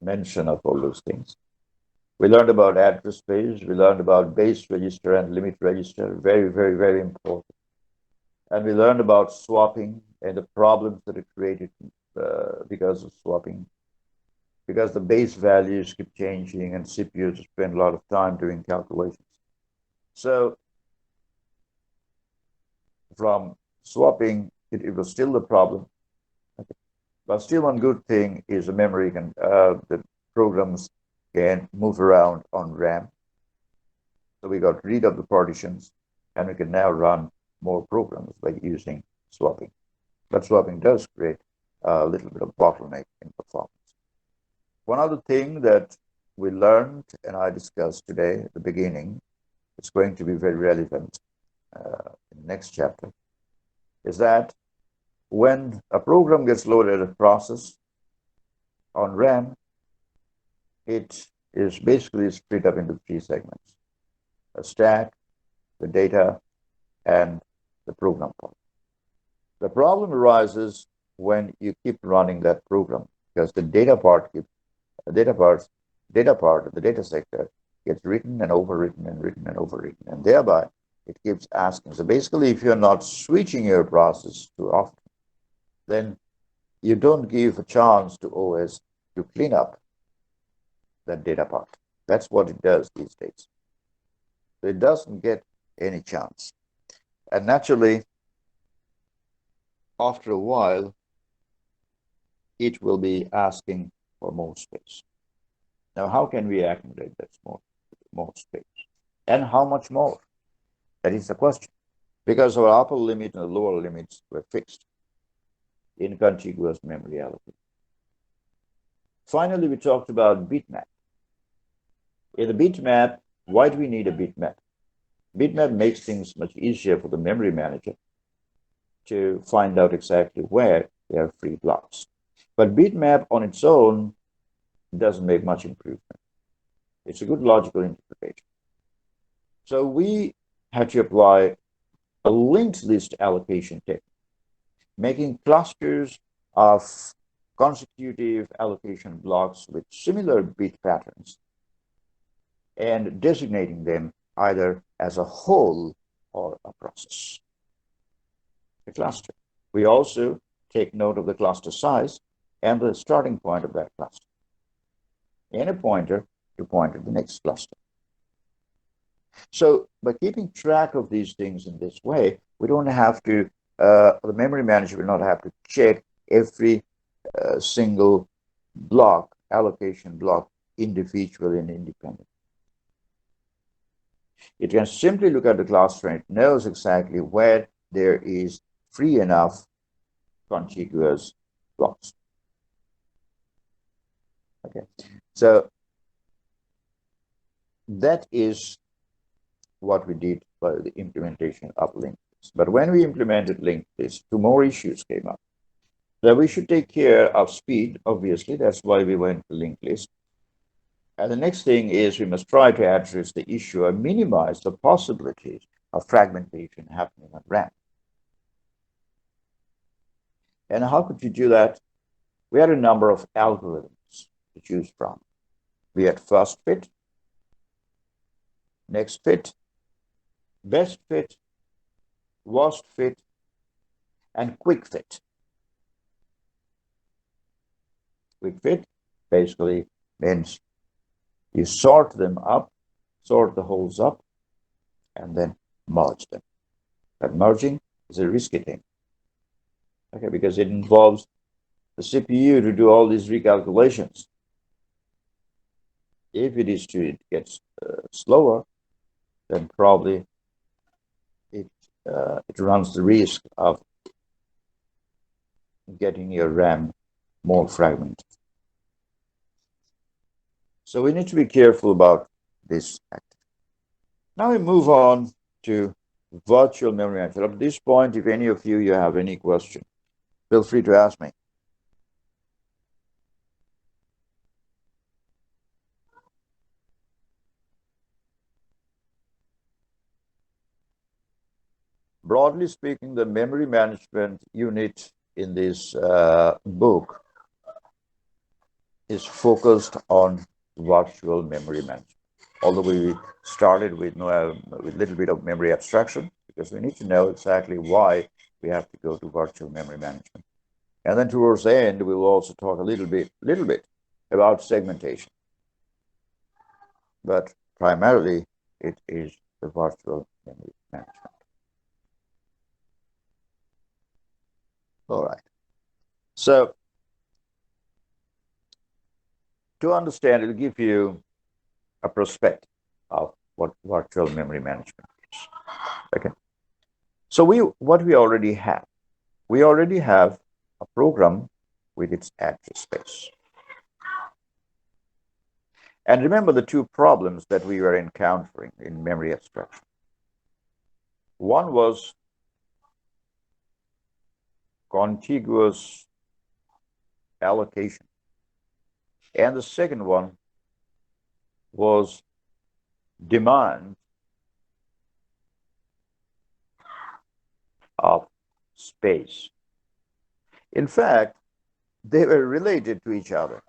mention of all those things. We learned about address space, we learned about base register and limit register, very, very, very important. And we learned about swapping and the problems that are created because of swapping, because the base values keep changing and CPUs spend a lot of time doing calculations. So from swapping, it was still the problem. Okay. But still one good thing is the memory can, the programs can move around on RAM. So we got rid of the partitions and we can now run more programs by using swapping. But swapping does create a little bit of bottleneck in performance. One other thing that we learned and I discussed today at the beginning, it's going to be very relevant in the next chapter, is that when a program gets loaded as a process on RAM, it is basically split up into 3 segments: a stack, the data, and the program part. The problem arises when you keep running that program because the data part of the data sector gets written and overwritten and written and overwritten, and thereby it keeps asking. So basically, if you're not switching your process too often, then you don't give a chance to OS to clean up that data part. That's what it does these days. So it doesn't get any chance. And naturally, after a while, it will be asking for more space. Now, how can we accommodate that more space? And how much more? That is the question. Because our upper limit and the lower limits were fixed. in contiguous memory allocation. Finally, we talked about bitmap. In the bitmap, why do we need a bitmap? Bitmap makes things much easier for the memory manager to find out exactly where there are free blocks. But bitmap on its own doesn't make much improvement. It's a good logical interpretation. So we had to apply a linked list allocation technique, making clusters of consecutive allocation blocks with similar bit patterns and designating them either as a whole or a process, a cluster. We also take note of the cluster size and the starting point of that cluster, and a pointer to point to the next cluster. So by keeping track of these things in this way, we don't have to, the memory manager will not have to check every single block, allocation block, individually and independently. It can simply look at the cluster and it knows exactly where there is free enough contiguous blocks. Okay, so that is what we did by the implementation of linked list. But when we implemented linked list, two more issues came up. That we should take care of speed, obviously, that's why we went to linked list. And the next thing is we must try to address the issue and minimize the possibilities of fragmentation happening on RAM. And how could you do that? We had a number of algorithms to choose from. We had first fit, next fit, best fit, worst fit, and quick fit. Quick fit basically means you sort them up, sort the holes up, and then merge them. But merging is a risky thing, okay, because it involves the CPU to do all these recalculations. If it gets slower, then probably it runs the risk of getting your RAM more fragmented. So we need to be careful about this activity. Now we move on to virtual memory management. At this point, if any of you have any question, feel free to ask me. Broadly speaking, the memory management unit in this book is focused on virtual memory management. Although we started with a little bit of memory abstraction, because we need to know exactly why we have to go to virtual memory management. And then towards the end, we will also talk a little bit about segmentation. But primarily, it is the virtual memory management. All right. So to understand, it'll give you a perspective of what virtual memory management is. Okay. So what we already have a program with its address space. And remember the two problems that we were encountering in memory abstraction. One was contiguous allocation, and the second one was demand of space. In fact, they were related to each other.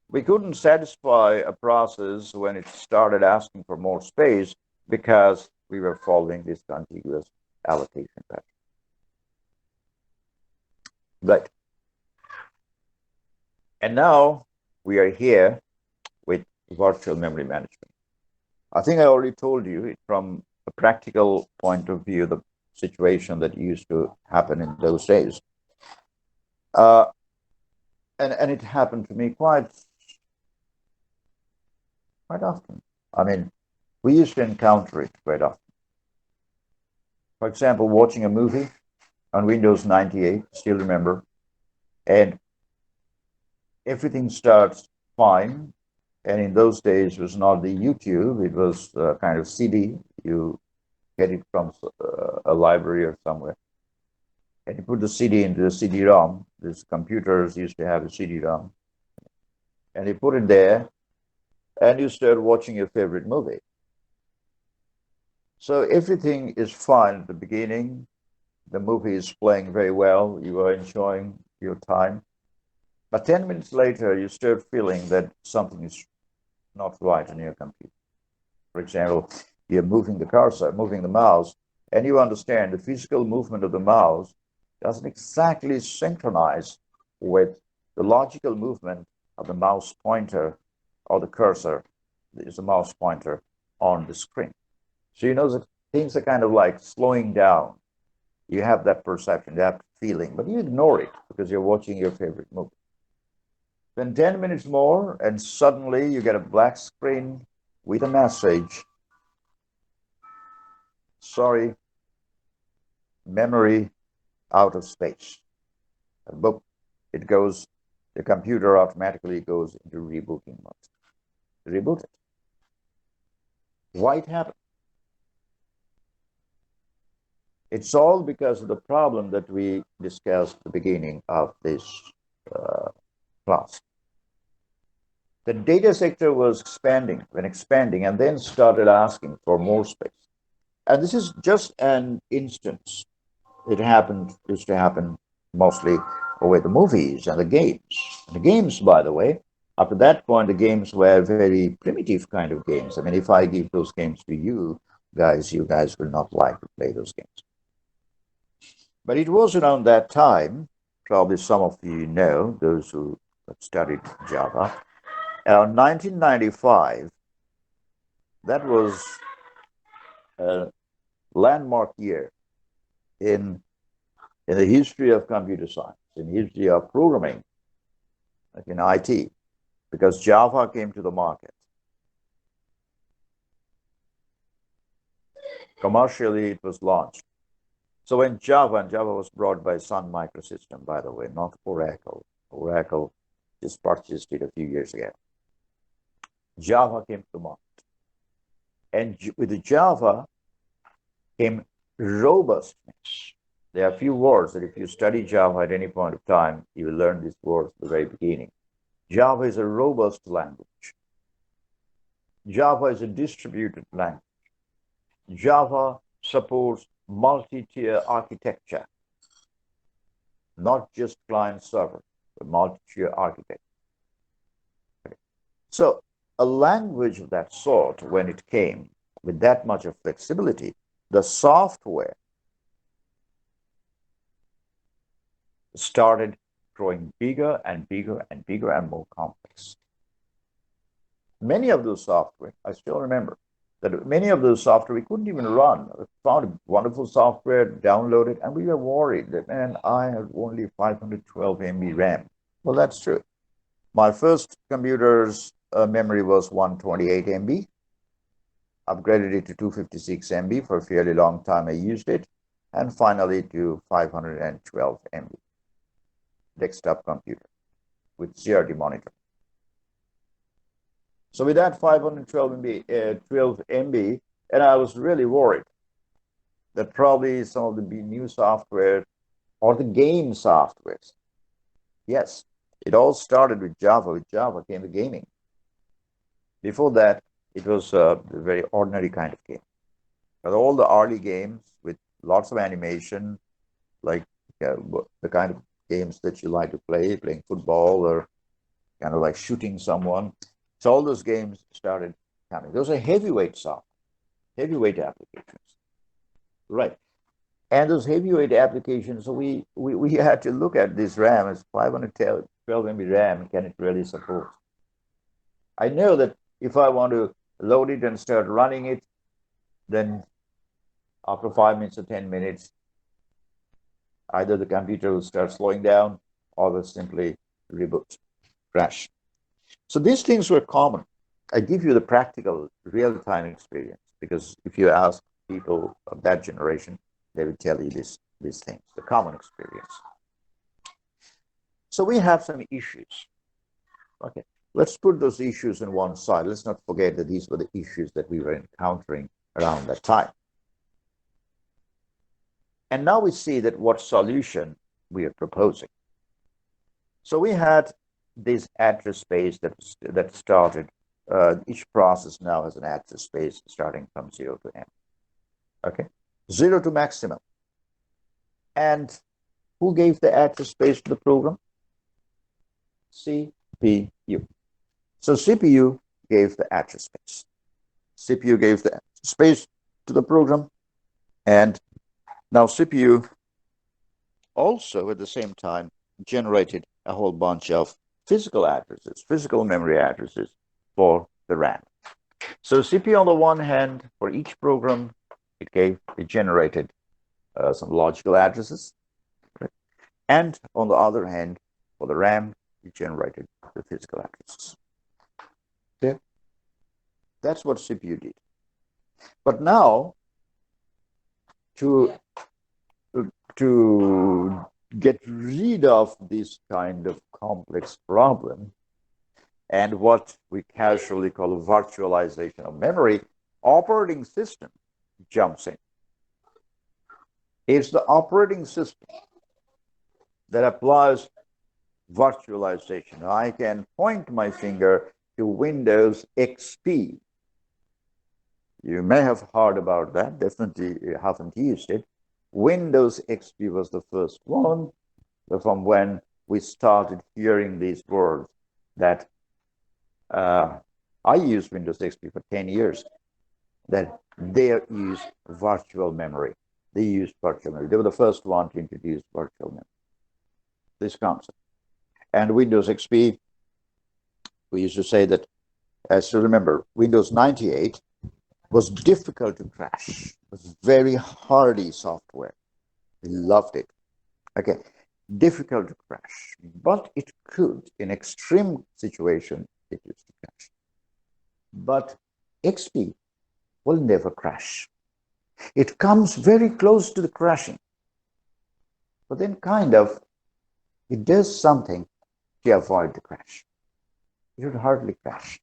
We couldn't satisfy a process when it started asking for more space because we were following this contiguous allocation pattern. Right. And now we are here with virtual memory management. I think I already told you from a practical point of view, the situation that used to happen in those days. And it happened to me quite often. I mean, we used to encounter it quite often. For example, watching a movie, on Windows 98, still remember. And everything starts fine. And in those days, it was not the YouTube, it was a kind of CD. You get it from a library or somewhere. And you put the CD into the CD-ROM. These computers used to have a CD-ROM. And you put it there, and you start watching your favorite movie. So everything is fine at the beginning. The movie is playing very well. You are enjoying your time. But 10 minutes later, you start feeling that something is not right on your computer. For example, you're moving the cursor, moving the mouse, and you understand the physical movement of the mouse doesn't exactly synchronize with the logical movement of the mouse pointer or the cursor, is the mouse pointer on the screen. So you know that things are kind of like slowing down. You have that perception, that feeling, but you ignore it because you're watching your favorite movie. Then 10 minutes more, and suddenly you get a black screen with a message. Sorry, memory out of space. And boom, it goes, the computer automatically goes into rebooting mode. Reboot it. Why it happened? It's all because of the problem that we discussed at the beginning of this class. The data sector was expanding, and then started asking for more space. And this is just an instance. Used to happen mostly with the movies and the games. And the games, by the way, up to that point, the games were very primitive kind of games. I mean, if I give those games to you guys will not like to play those games. But it was around that time, probably some of you know, those who have studied Java, around 1995, that was a landmark year in the history of computer science, in the history of programming, like in IT, because Java came to the market. Commercially, it was launched. So when Java was brought by Sun Microsystem, by the way, not Oracle. Oracle just purchased it a few years ago. Java came to the market. And with the Java came robustness. There are a few words that if you study Java at any point of time, you will learn these words at the very beginning. Java is a robust language. Java is a distributed language. Java supports multi-tier architecture, not just client-server, but multi-tier architecture. Okay. So a language of that sort, when it came with that much of flexibility, the software started growing bigger and bigger and bigger and more complex. Many of those software, I still remember that many of those software we couldn't even run. We found wonderful software, downloaded, and we were worried that, man, I have only 512 MB RAM. Well, that's true. My first computer's memory was 128 MB. Upgraded it to 256 MB for a fairly long time. I used it, and finally to 512 MB. Desktop computer with CRT monitor. So with that 512 MB, 12 MB, and I was really worried that probably some of the new software or the game softwares. Yes, it all started with Java. With Java came the gaming. Before that, it was a very ordinary kind of game. But all the early games with lots of animation, like the kind of games that you like to play, playing football or kind of like shooting someone. So all those games started coming. Those are heavyweight software, heavyweight applications, right? And those heavyweight applications, so we had to look at this RAM as 512 MB RAM. Can it really support? I know that if I want to load it and start running it, then after 5 minutes or 10 minutes, either the computer will start slowing down or will simply reboot, crash. So these things were common. I give you the practical, real-time experience because if you ask people of that generation, they will tell you this. these things, the common experience. So we have some issues. Okay, let's put those issues on one side. Let's not forget that these were the issues that we were encountering around that time. And now we see that what solution we are proposing. So we had this address space that started, each process now has an address space starting from 0 to n. Okay, 0 to maximum. And who gave the address space to the program? CPU. So CPU gave the address space. CPU gave the space to the program, and now CPU also at the same time generated a whole bunch of physical addresses, physical memory addresses for the RAM. So CPU on the one hand, for each program, it generated some logical addresses, right? And on the other hand, for the RAM, it generated the physical addresses. Okay? That's what CPU did. But now, to get rid of this kind of complex problem and what we casually call virtualization of memory, operating system jumps in. It's the operating system that applies virtualization. I can point my finger to Windows XP. You may have heard about that, definitely you haven't used it. Windows XP was the first one from when we started hearing these words that I used Windows XP for 10 years, that they use virtual memory. They used virtual memory. They were the first one to introduce virtual memory, this concept. And Windows XP, we used to say that, as you remember, Windows 98 was difficult to crash. It was very hardy software. We loved it. Okay, difficult to crash, but it could, in extreme situation, it used to crash. But XP will never crash. It comes very close to the crashing, but then kind of it does something to avoid the crash. It would hardly crash.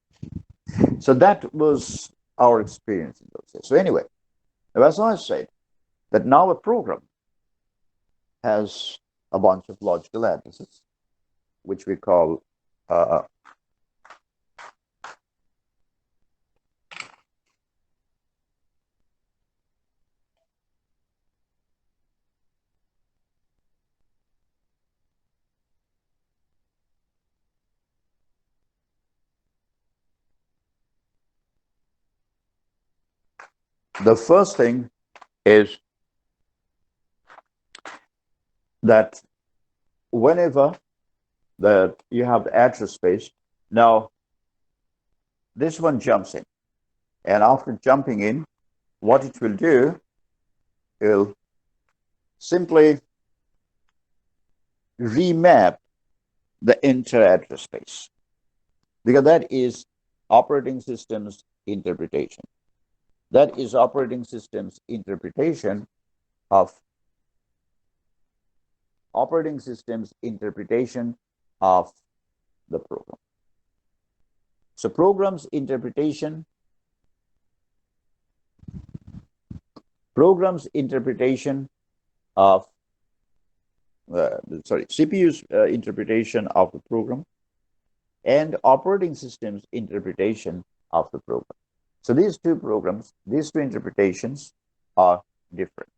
So that was our experience in those days. So anyway, as I said, that now a program has a bunch of logical addresses, which we call the first thing is that whenever that you have the address space, now this one jumps in. And after jumping in, what it will do, it'll simply remap the entire address space, because that is operating system's interpretation. That is operating system's interpretation of the program. So program's interpretation of CPU's interpretation of the program and operating system's interpretation of the program. So these two interpretations are different.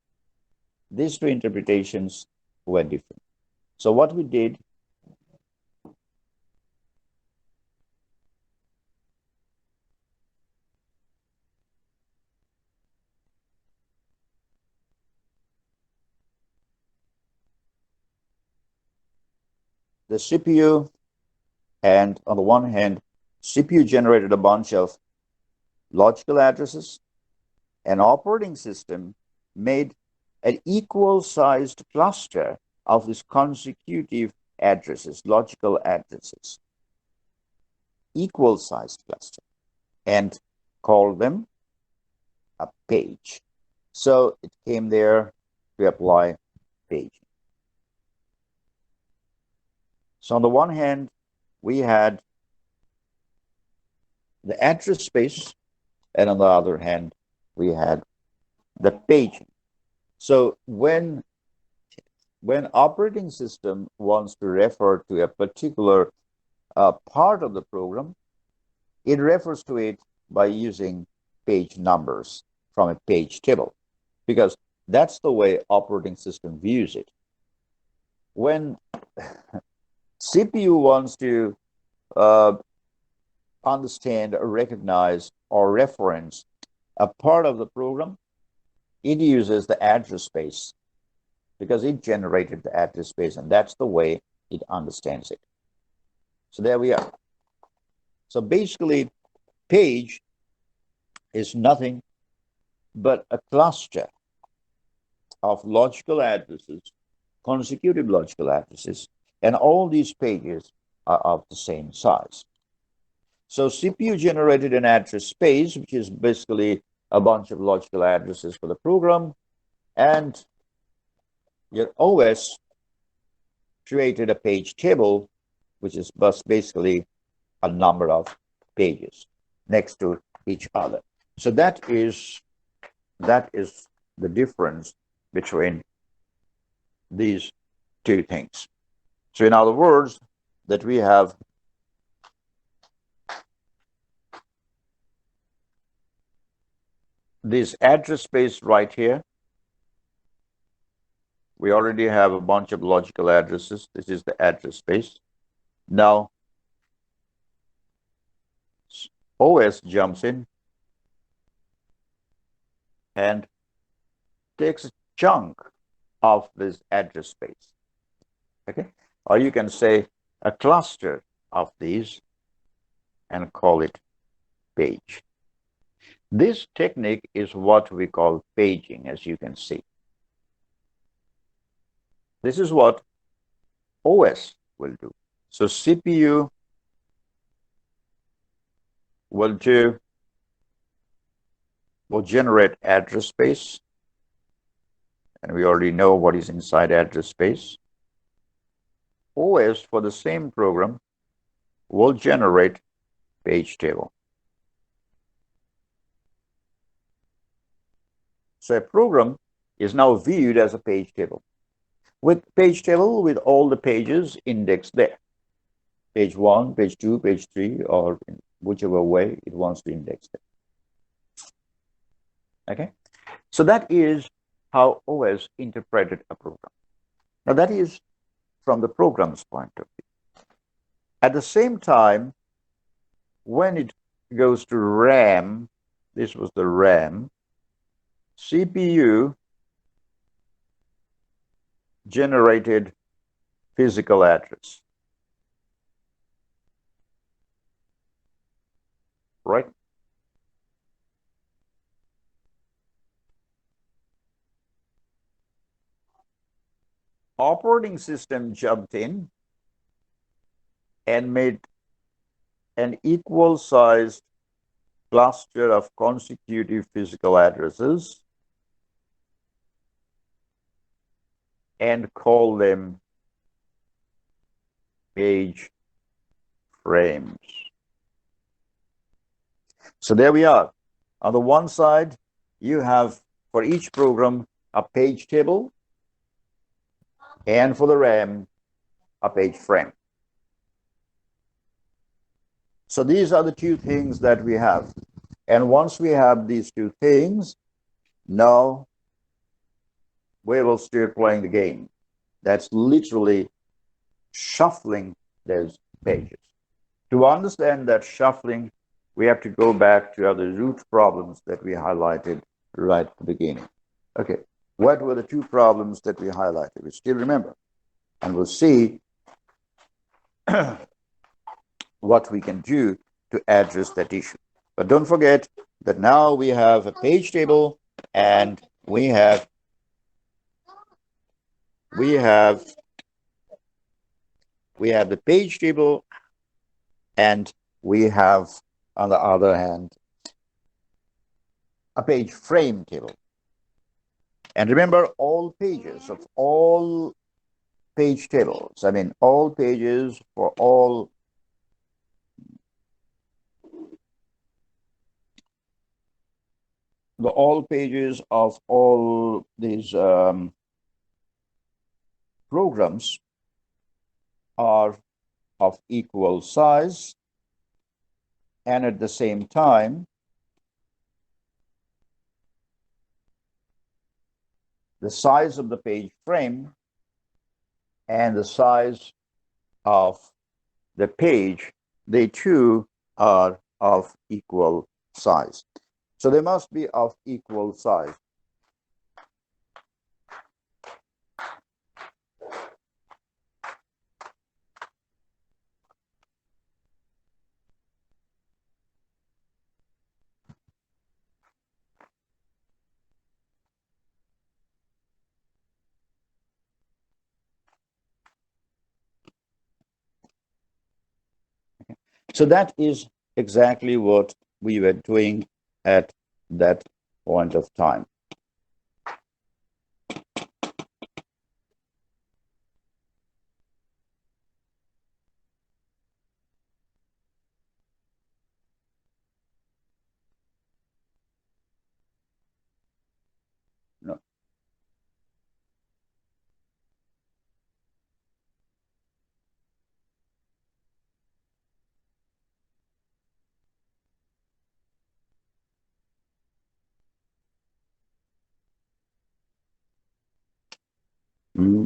These two interpretations were different. So what we did, the CPU, and on the one hand, CPU generated a bunch of logical addresses, and operating system made an equal-sized cluster of these consecutive addresses, logical addresses, equal-sized cluster, and called them a page. So it came there to apply paging. So on the one hand, we had the address space, and on the other hand, we had the paging. So when operating system wants to refer to a particular part of the program, it refers to it by using page numbers from a page table, because that's the way operating system views it. When CPU wants to understand, recognize, or reference a part of the program, it uses the address space, because it generated the address space, and that's the way it understands it. So there we are. So basically, page is nothing but a cluster of logical addresses, consecutive logical addresses, and all these pages are of the same size. So CPU generated an address space, which is basically a bunch of logical addresses for the program, and your OS created a page table, which is basically a number of pages next to each other. So that is the difference between these two things. So in other words, that we have this address space right here. We already have a bunch of logical addresses. This is the address space. Now, OS jumps in and takes a chunk of this address space. Okay? Or you can say a cluster of these and call it page. This technique is what we call paging, as you can see. This is what OS will do. So CPU will generate address space, and we already know what is inside address space. OS, for the same program, will generate page table. So a program is now viewed as a page table, with page table with all the pages indexed there. Page 1, page 2, page 3, or in whichever way it wants to index them. Okay? So that is how OS interpreted a program. Now that is from the program's point of view. At the same time, when it goes to RAM, this was the RAM, CPU generated physical address. Right? Operating system jumped in and made an equal sized cluster of consecutive physical addresses and called them page frames. So there we are. On the one side, you have for each program a page table, and for the RAM, a page frame. So these are the two things that we have. And once we have these two things, now we will start playing the game. That's literally shuffling those pages. To understand that shuffling, we have to go back to other root problems that we highlighted right at the beginning. Okay, what were the two problems that we highlighted? We still remember. And we'll see what we can do to address that issue. But don't forget that now we have a page table, and we have the page table, and we have, on the other hand, a page frame table. And remember, all pages of all page tables, I mean, all pages for all pages of all these programs are of equal size, and at the same time, the size of the page frame and the size of the page, they too are of equal size. So they must be of equal size. So that is exactly what we were doing at that point of time. No. Mm-hmm.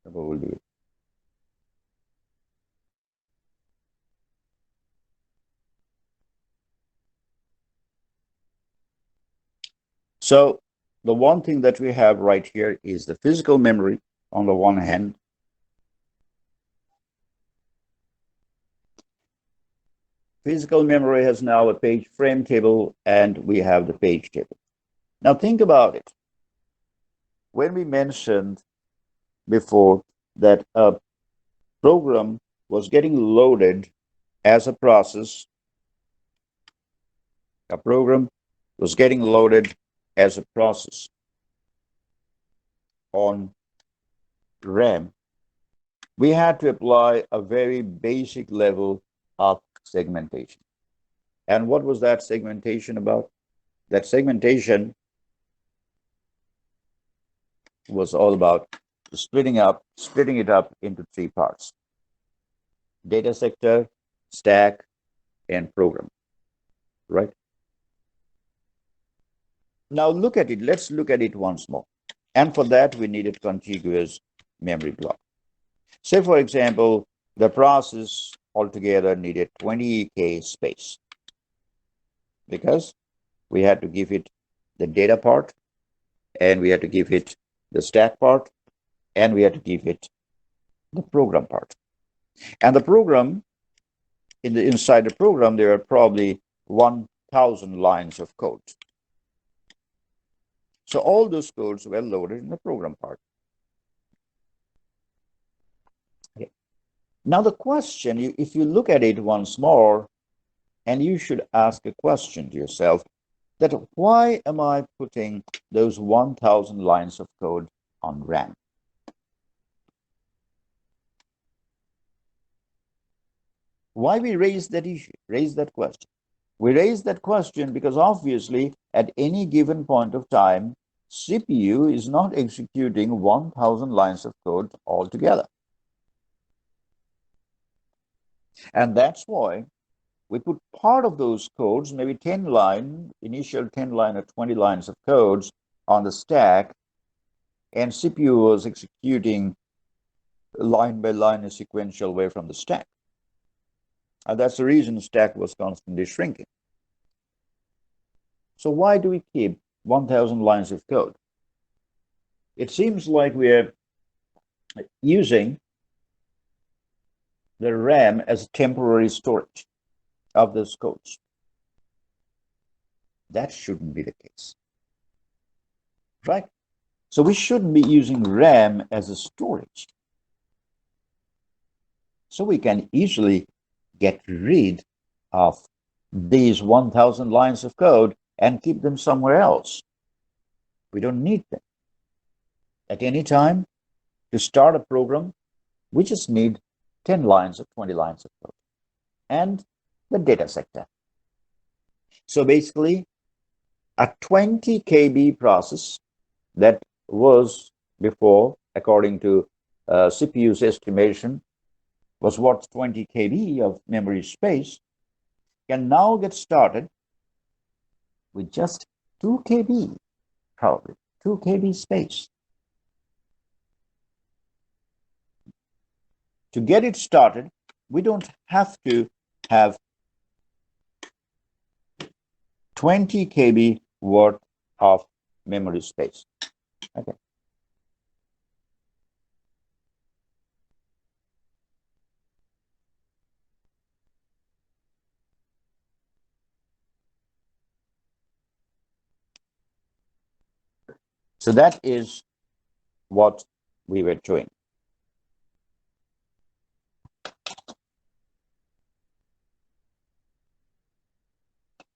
We'll do it. So the one thing that we have right here is the physical memory on the one hand. Physical memory has now a page frame table, and we have the page table. Now think about it. When we mentioned before that a program was getting loaded as a process, a program was getting loaded as a process on RAM, we had to apply a very basic level of segmentation. And what was that segmentation about? That segmentation was all about splitting it up into three parts: data sector, stack, and program, right? Now look at it. Let's look at it once more. And for that, we needed contiguous memory block. Say, for example, the process altogether needed 20K space because we had to give it the data part, and we had to give it the stack part, and we had to give it the program part. And the program, inside the program, there are probably 1,000 lines of code. So all those codes were loaded in the program part. Okay. Now the question, if you look at it once more, and you should ask a question to yourself, that why am I putting those 1,000 lines of code on RAM? Why we raise that issue, raise that question? We raise that question because obviously at any given point of time, CPU is not executing 1,000 lines of code altogether. And that's why we put part of those codes, maybe 10 line, initial 10 line or 20 lines of codes on the stack, and CPU was executing line by line a sequential way from the stack. And that's the reason the stack was constantly shrinking. So why do we keep 1,000 lines of code? It seems like we're using the RAM as temporary storage of those codes. That shouldn't be the case, right? So we shouldn't be using RAM as a storage. So we can easily get rid of these 1,000 lines of code and keep them somewhere else. We don't need them. At any time, to start a program, we just need 10 lines or 20 lines of code and the data sector. So basically, a 20 KB process that was before, according to CPU's estimation, was worth 20 KB of memory space, can now get started with just 2 KB, probably 2 KB space. To get it started, we don't have to have 20 KB worth of memory space. Okay. So that is what we were doing.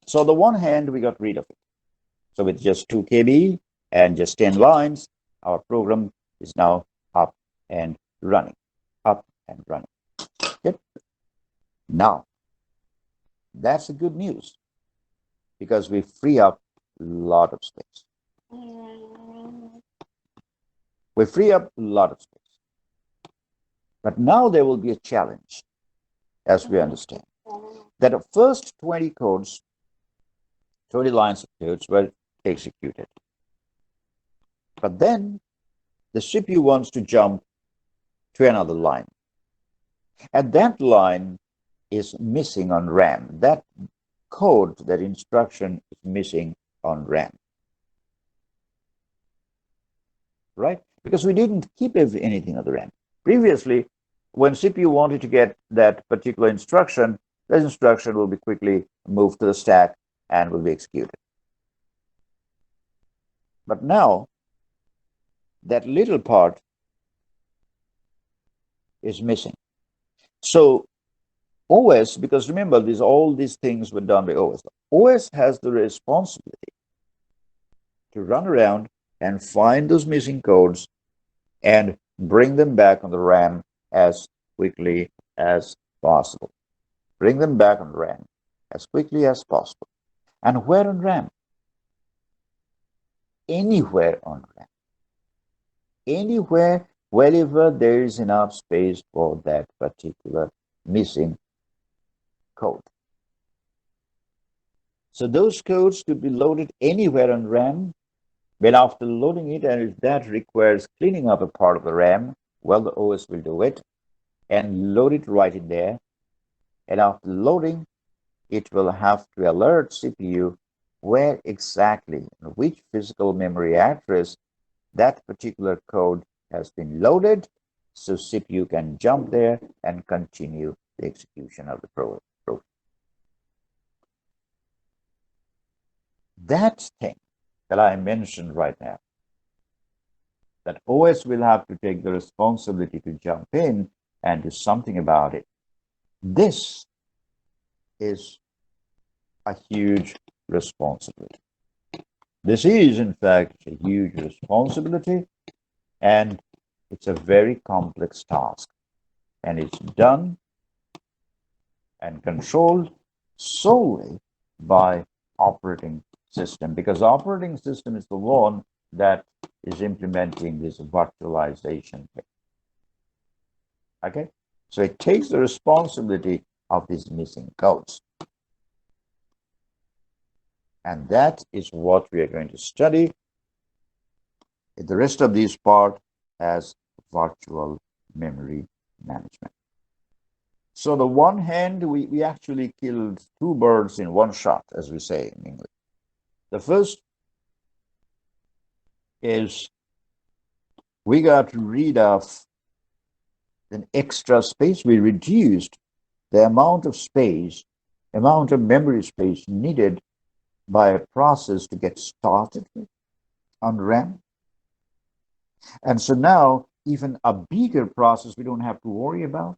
So on the one hand, we got rid of it. So with just 2 KB and just 10 lines, our program is now up and running, up and running. Good. Now, that's the good news because we free up a lot of space. We free up a lot of space. But now there will be a challenge, as we understand, that the first 20 codes, 20 lines of codes were executed. But then the CPU wants to jump to another line. And that line is missing on RAM. That code, that instruction is missing on RAM. Right? Because we didn't keep anything on the RAM. Previously, when CPU wanted to get that particular instruction, that instruction will be quickly moved to the stack and will be executed. But now, that little part is missing. So OS, because remember, all these things were done by OS. OS has the responsibility to run around and find those missing codes and bring them back on the RAM as quickly as possible. Bring them back on RAM as quickly as possible. And where on RAM? Anywhere on RAM. Anywhere, wherever there is enough space for that particular missing code. So those codes could be loaded anywhere on RAM. But after loading it, and if that requires cleaning up a part of the RAM, well, the OS will do it and load it right in there. And after loading, it will have to alert CPU where exactly, which physical memory address that particular code has been loaded, so CPU can jump there and continue the execution of the program. That thing that I mentioned right now, that OS will have to take the responsibility to jump in and do something about it. This is a huge responsibility. This is, in fact, a huge responsibility, and it's a very complex task. And it's done and controlled solely by operating system, because operating system is the one that is implementing this virtualization thing. Okay? So it takes the responsibility of these missing codes. And that is what we are going to study in the rest of this part as virtual memory management. So on the one hand, we actually killed two birds in one shot, as we say in English. The first is we got rid of an extra space. We reduced the amount of space, amount of memory space needed by a process to get started with on RAM. And so now, even a bigger process we don't have to worry about.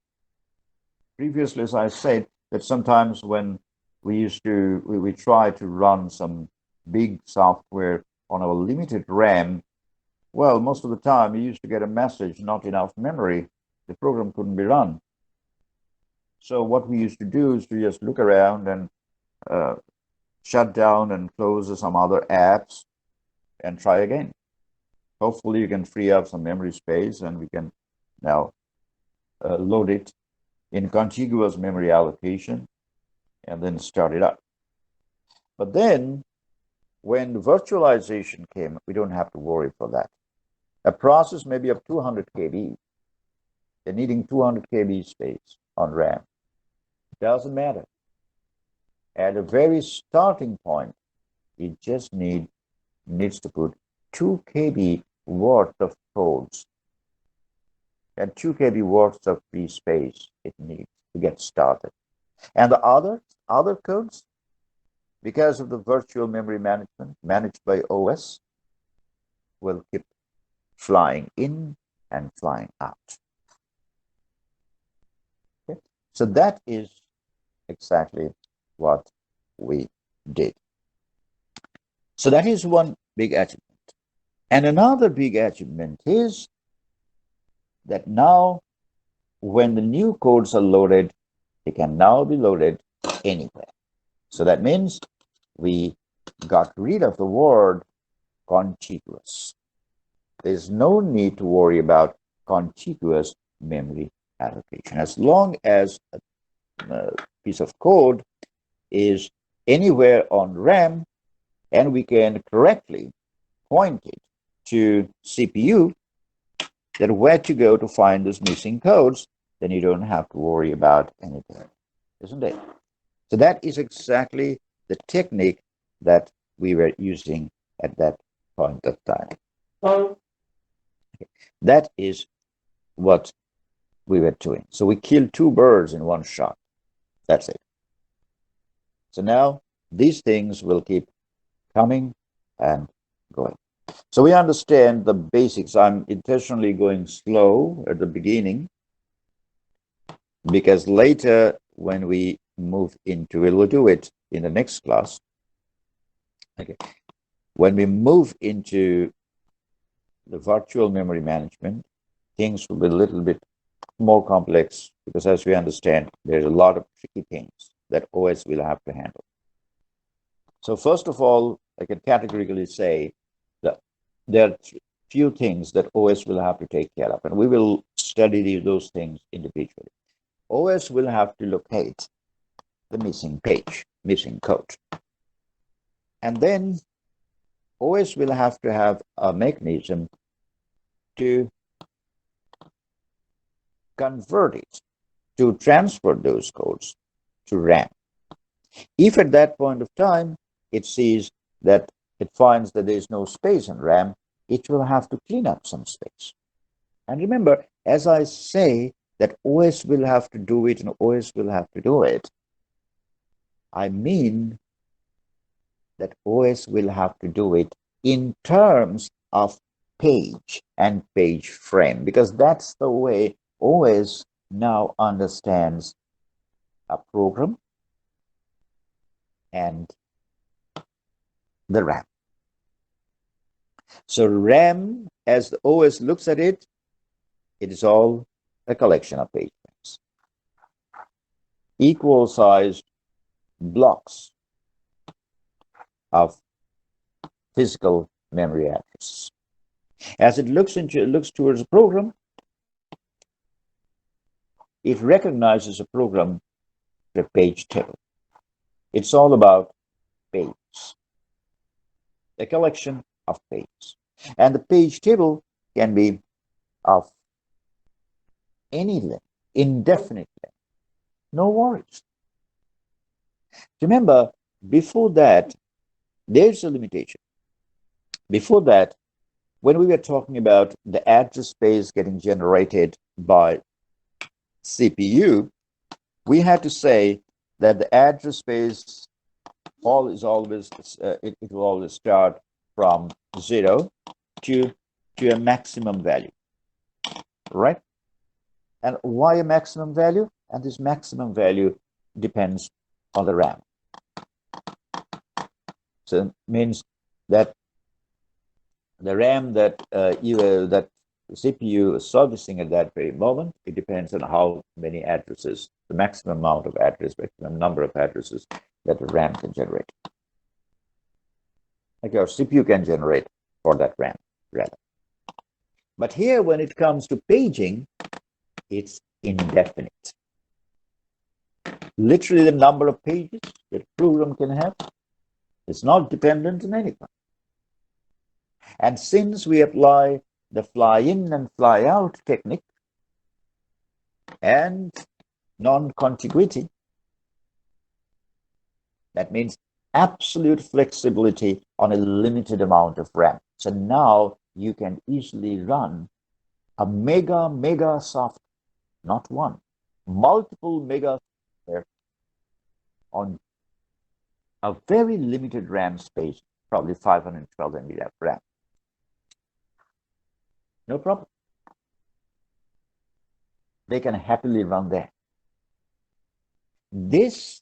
Previously, as I said, that sometimes when we try to run some big software on our limited RAM. Well, most of the time we used to get a message, not enough memory. The program couldn't be run. So what we used to do is to just look around and shut down and close some other apps and try again. Hopefully you can free up some memory space and we can now load it in contiguous memory allocation and then start it up. But then when the virtualization came, we don't have to worry for that. A process may be of 200 KB. They're needing 200 KB space on RAM. It doesn't matter. At a very starting point, it just needs to put 2 KB worth of codes and 2 KB worth of free space it needs to get started. And the other codes, because of the virtual memory management managed by OS, will keep flying in and flying out. Okay? So that is exactly what we did. So that is one big achievement. And another big achievement is that now when the new codes are loaded, they can now be loaded anywhere. So that means we got rid of the word contiguous. There's no need to worry about contiguous memory allocation. As long as a piece of code is anywhere on RAM and we can correctly point it to CPU, that where to go to find those missing codes, then you don't have to worry about anything, isn't it? So that is exactly the technique that we were using at that point of time. Okay. That is what we were doing. So we killed 2 birds in one shot. That's it. So now these things will keep coming and going. So we understand the basics. I'm intentionally going slow at the beginning because later when we move into it, we'll do it in the next class. Okay. When we move into the virtual memory management, things will be a little bit more complex because as we understand, there's a lot of tricky things that OS will have to handle. So first of all, I can categorically say that there are few things that OS will have to take care of, and we will study those things individually. OS will have to locate the missing page, missing code. And then OS will have to have a mechanism to convert it, to transfer those codes to RAM. If at that point of time it sees that it finds that there is no space in RAM, it will have to clean up some space. And remember, as I say that OS will have to do it and OS will have to do it, I mean that OS will have to do it in terms of page and page frame, because that's the way OS now understands a program and the RAM. So RAM, as the OS looks at it, it is all a collection of page frames, equal sized blocks of physical memory addresses. As it looks towards a program, it recognizes a program, the page table. It's all about pages, a collection of pages. And the page table can be of any length, indefinite length. No worries. Remember, before that, there's a limitation. Before that, when we were talking about the address space getting generated by CPU, we had to say that the address space it will always start from 0 to a maximum value, right? And why a maximum value? And this maximum value depends on the RAM. So it means that the RAM that that CPU is servicing at that very moment, it depends on how many addresses, the maximum amount of address, maximum number of addresses that the RAM can generate. Like your CPU can generate for that RAM, rather. But here, when it comes to paging, it's indefinite. Literally, the number of pages that a program can have is not dependent on anything. And since we apply the fly in and fly out technique and non-contiguity, that means absolute flexibility on a limited amount of RAM. So now you can easily run a mega software, not one, multiple mega software on a very limited RAM space, probably 512 MB RAM. No problem. They can happily run there. This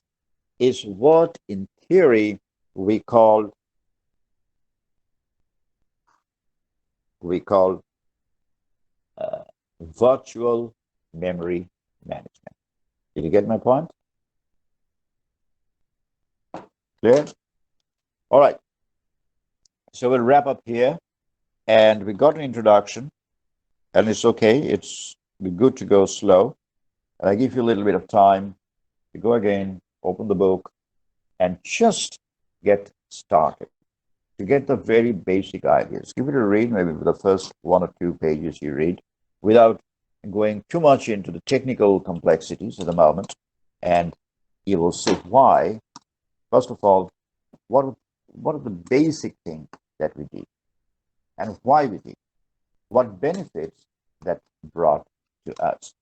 is what, in theory, we call virtual memory management. Did you get my point? Clear? All right. So we'll wrap up here, and we got an introduction, and it's okay. It's good to go slow. And I give you a little bit of time to go again, open the book, and just get started. To get the very basic ideas. Give it a read, maybe the first 1 or 2 pages you read, without going too much into the technical complexities at the moment. And you will see why, first of all, what are the basic things that we did and why we did, what benefits that brought to us.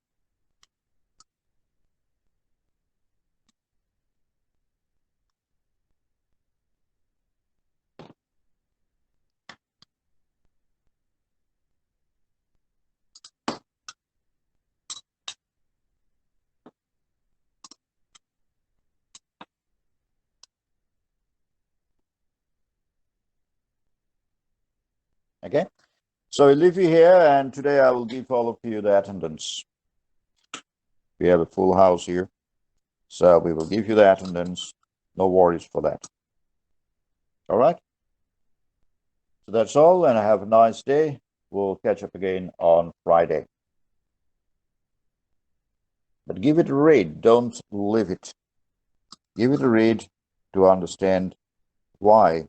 Okay, so I leave you here, and today I will give all of you the attendance. We have a full house here, so we will give you the attendance. No worries for that. All right, so that's all, and have a nice day. We'll catch up again on Friday. But give it a read, don't leave it. Give it a read to understand why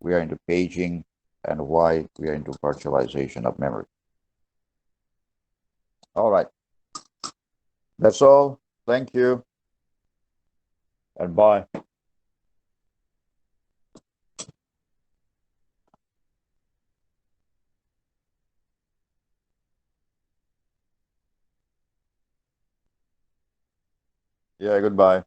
we are into paging and why we are into virtualization of memory. All right. That's all. Thank you. And bye. Yeah, goodbye.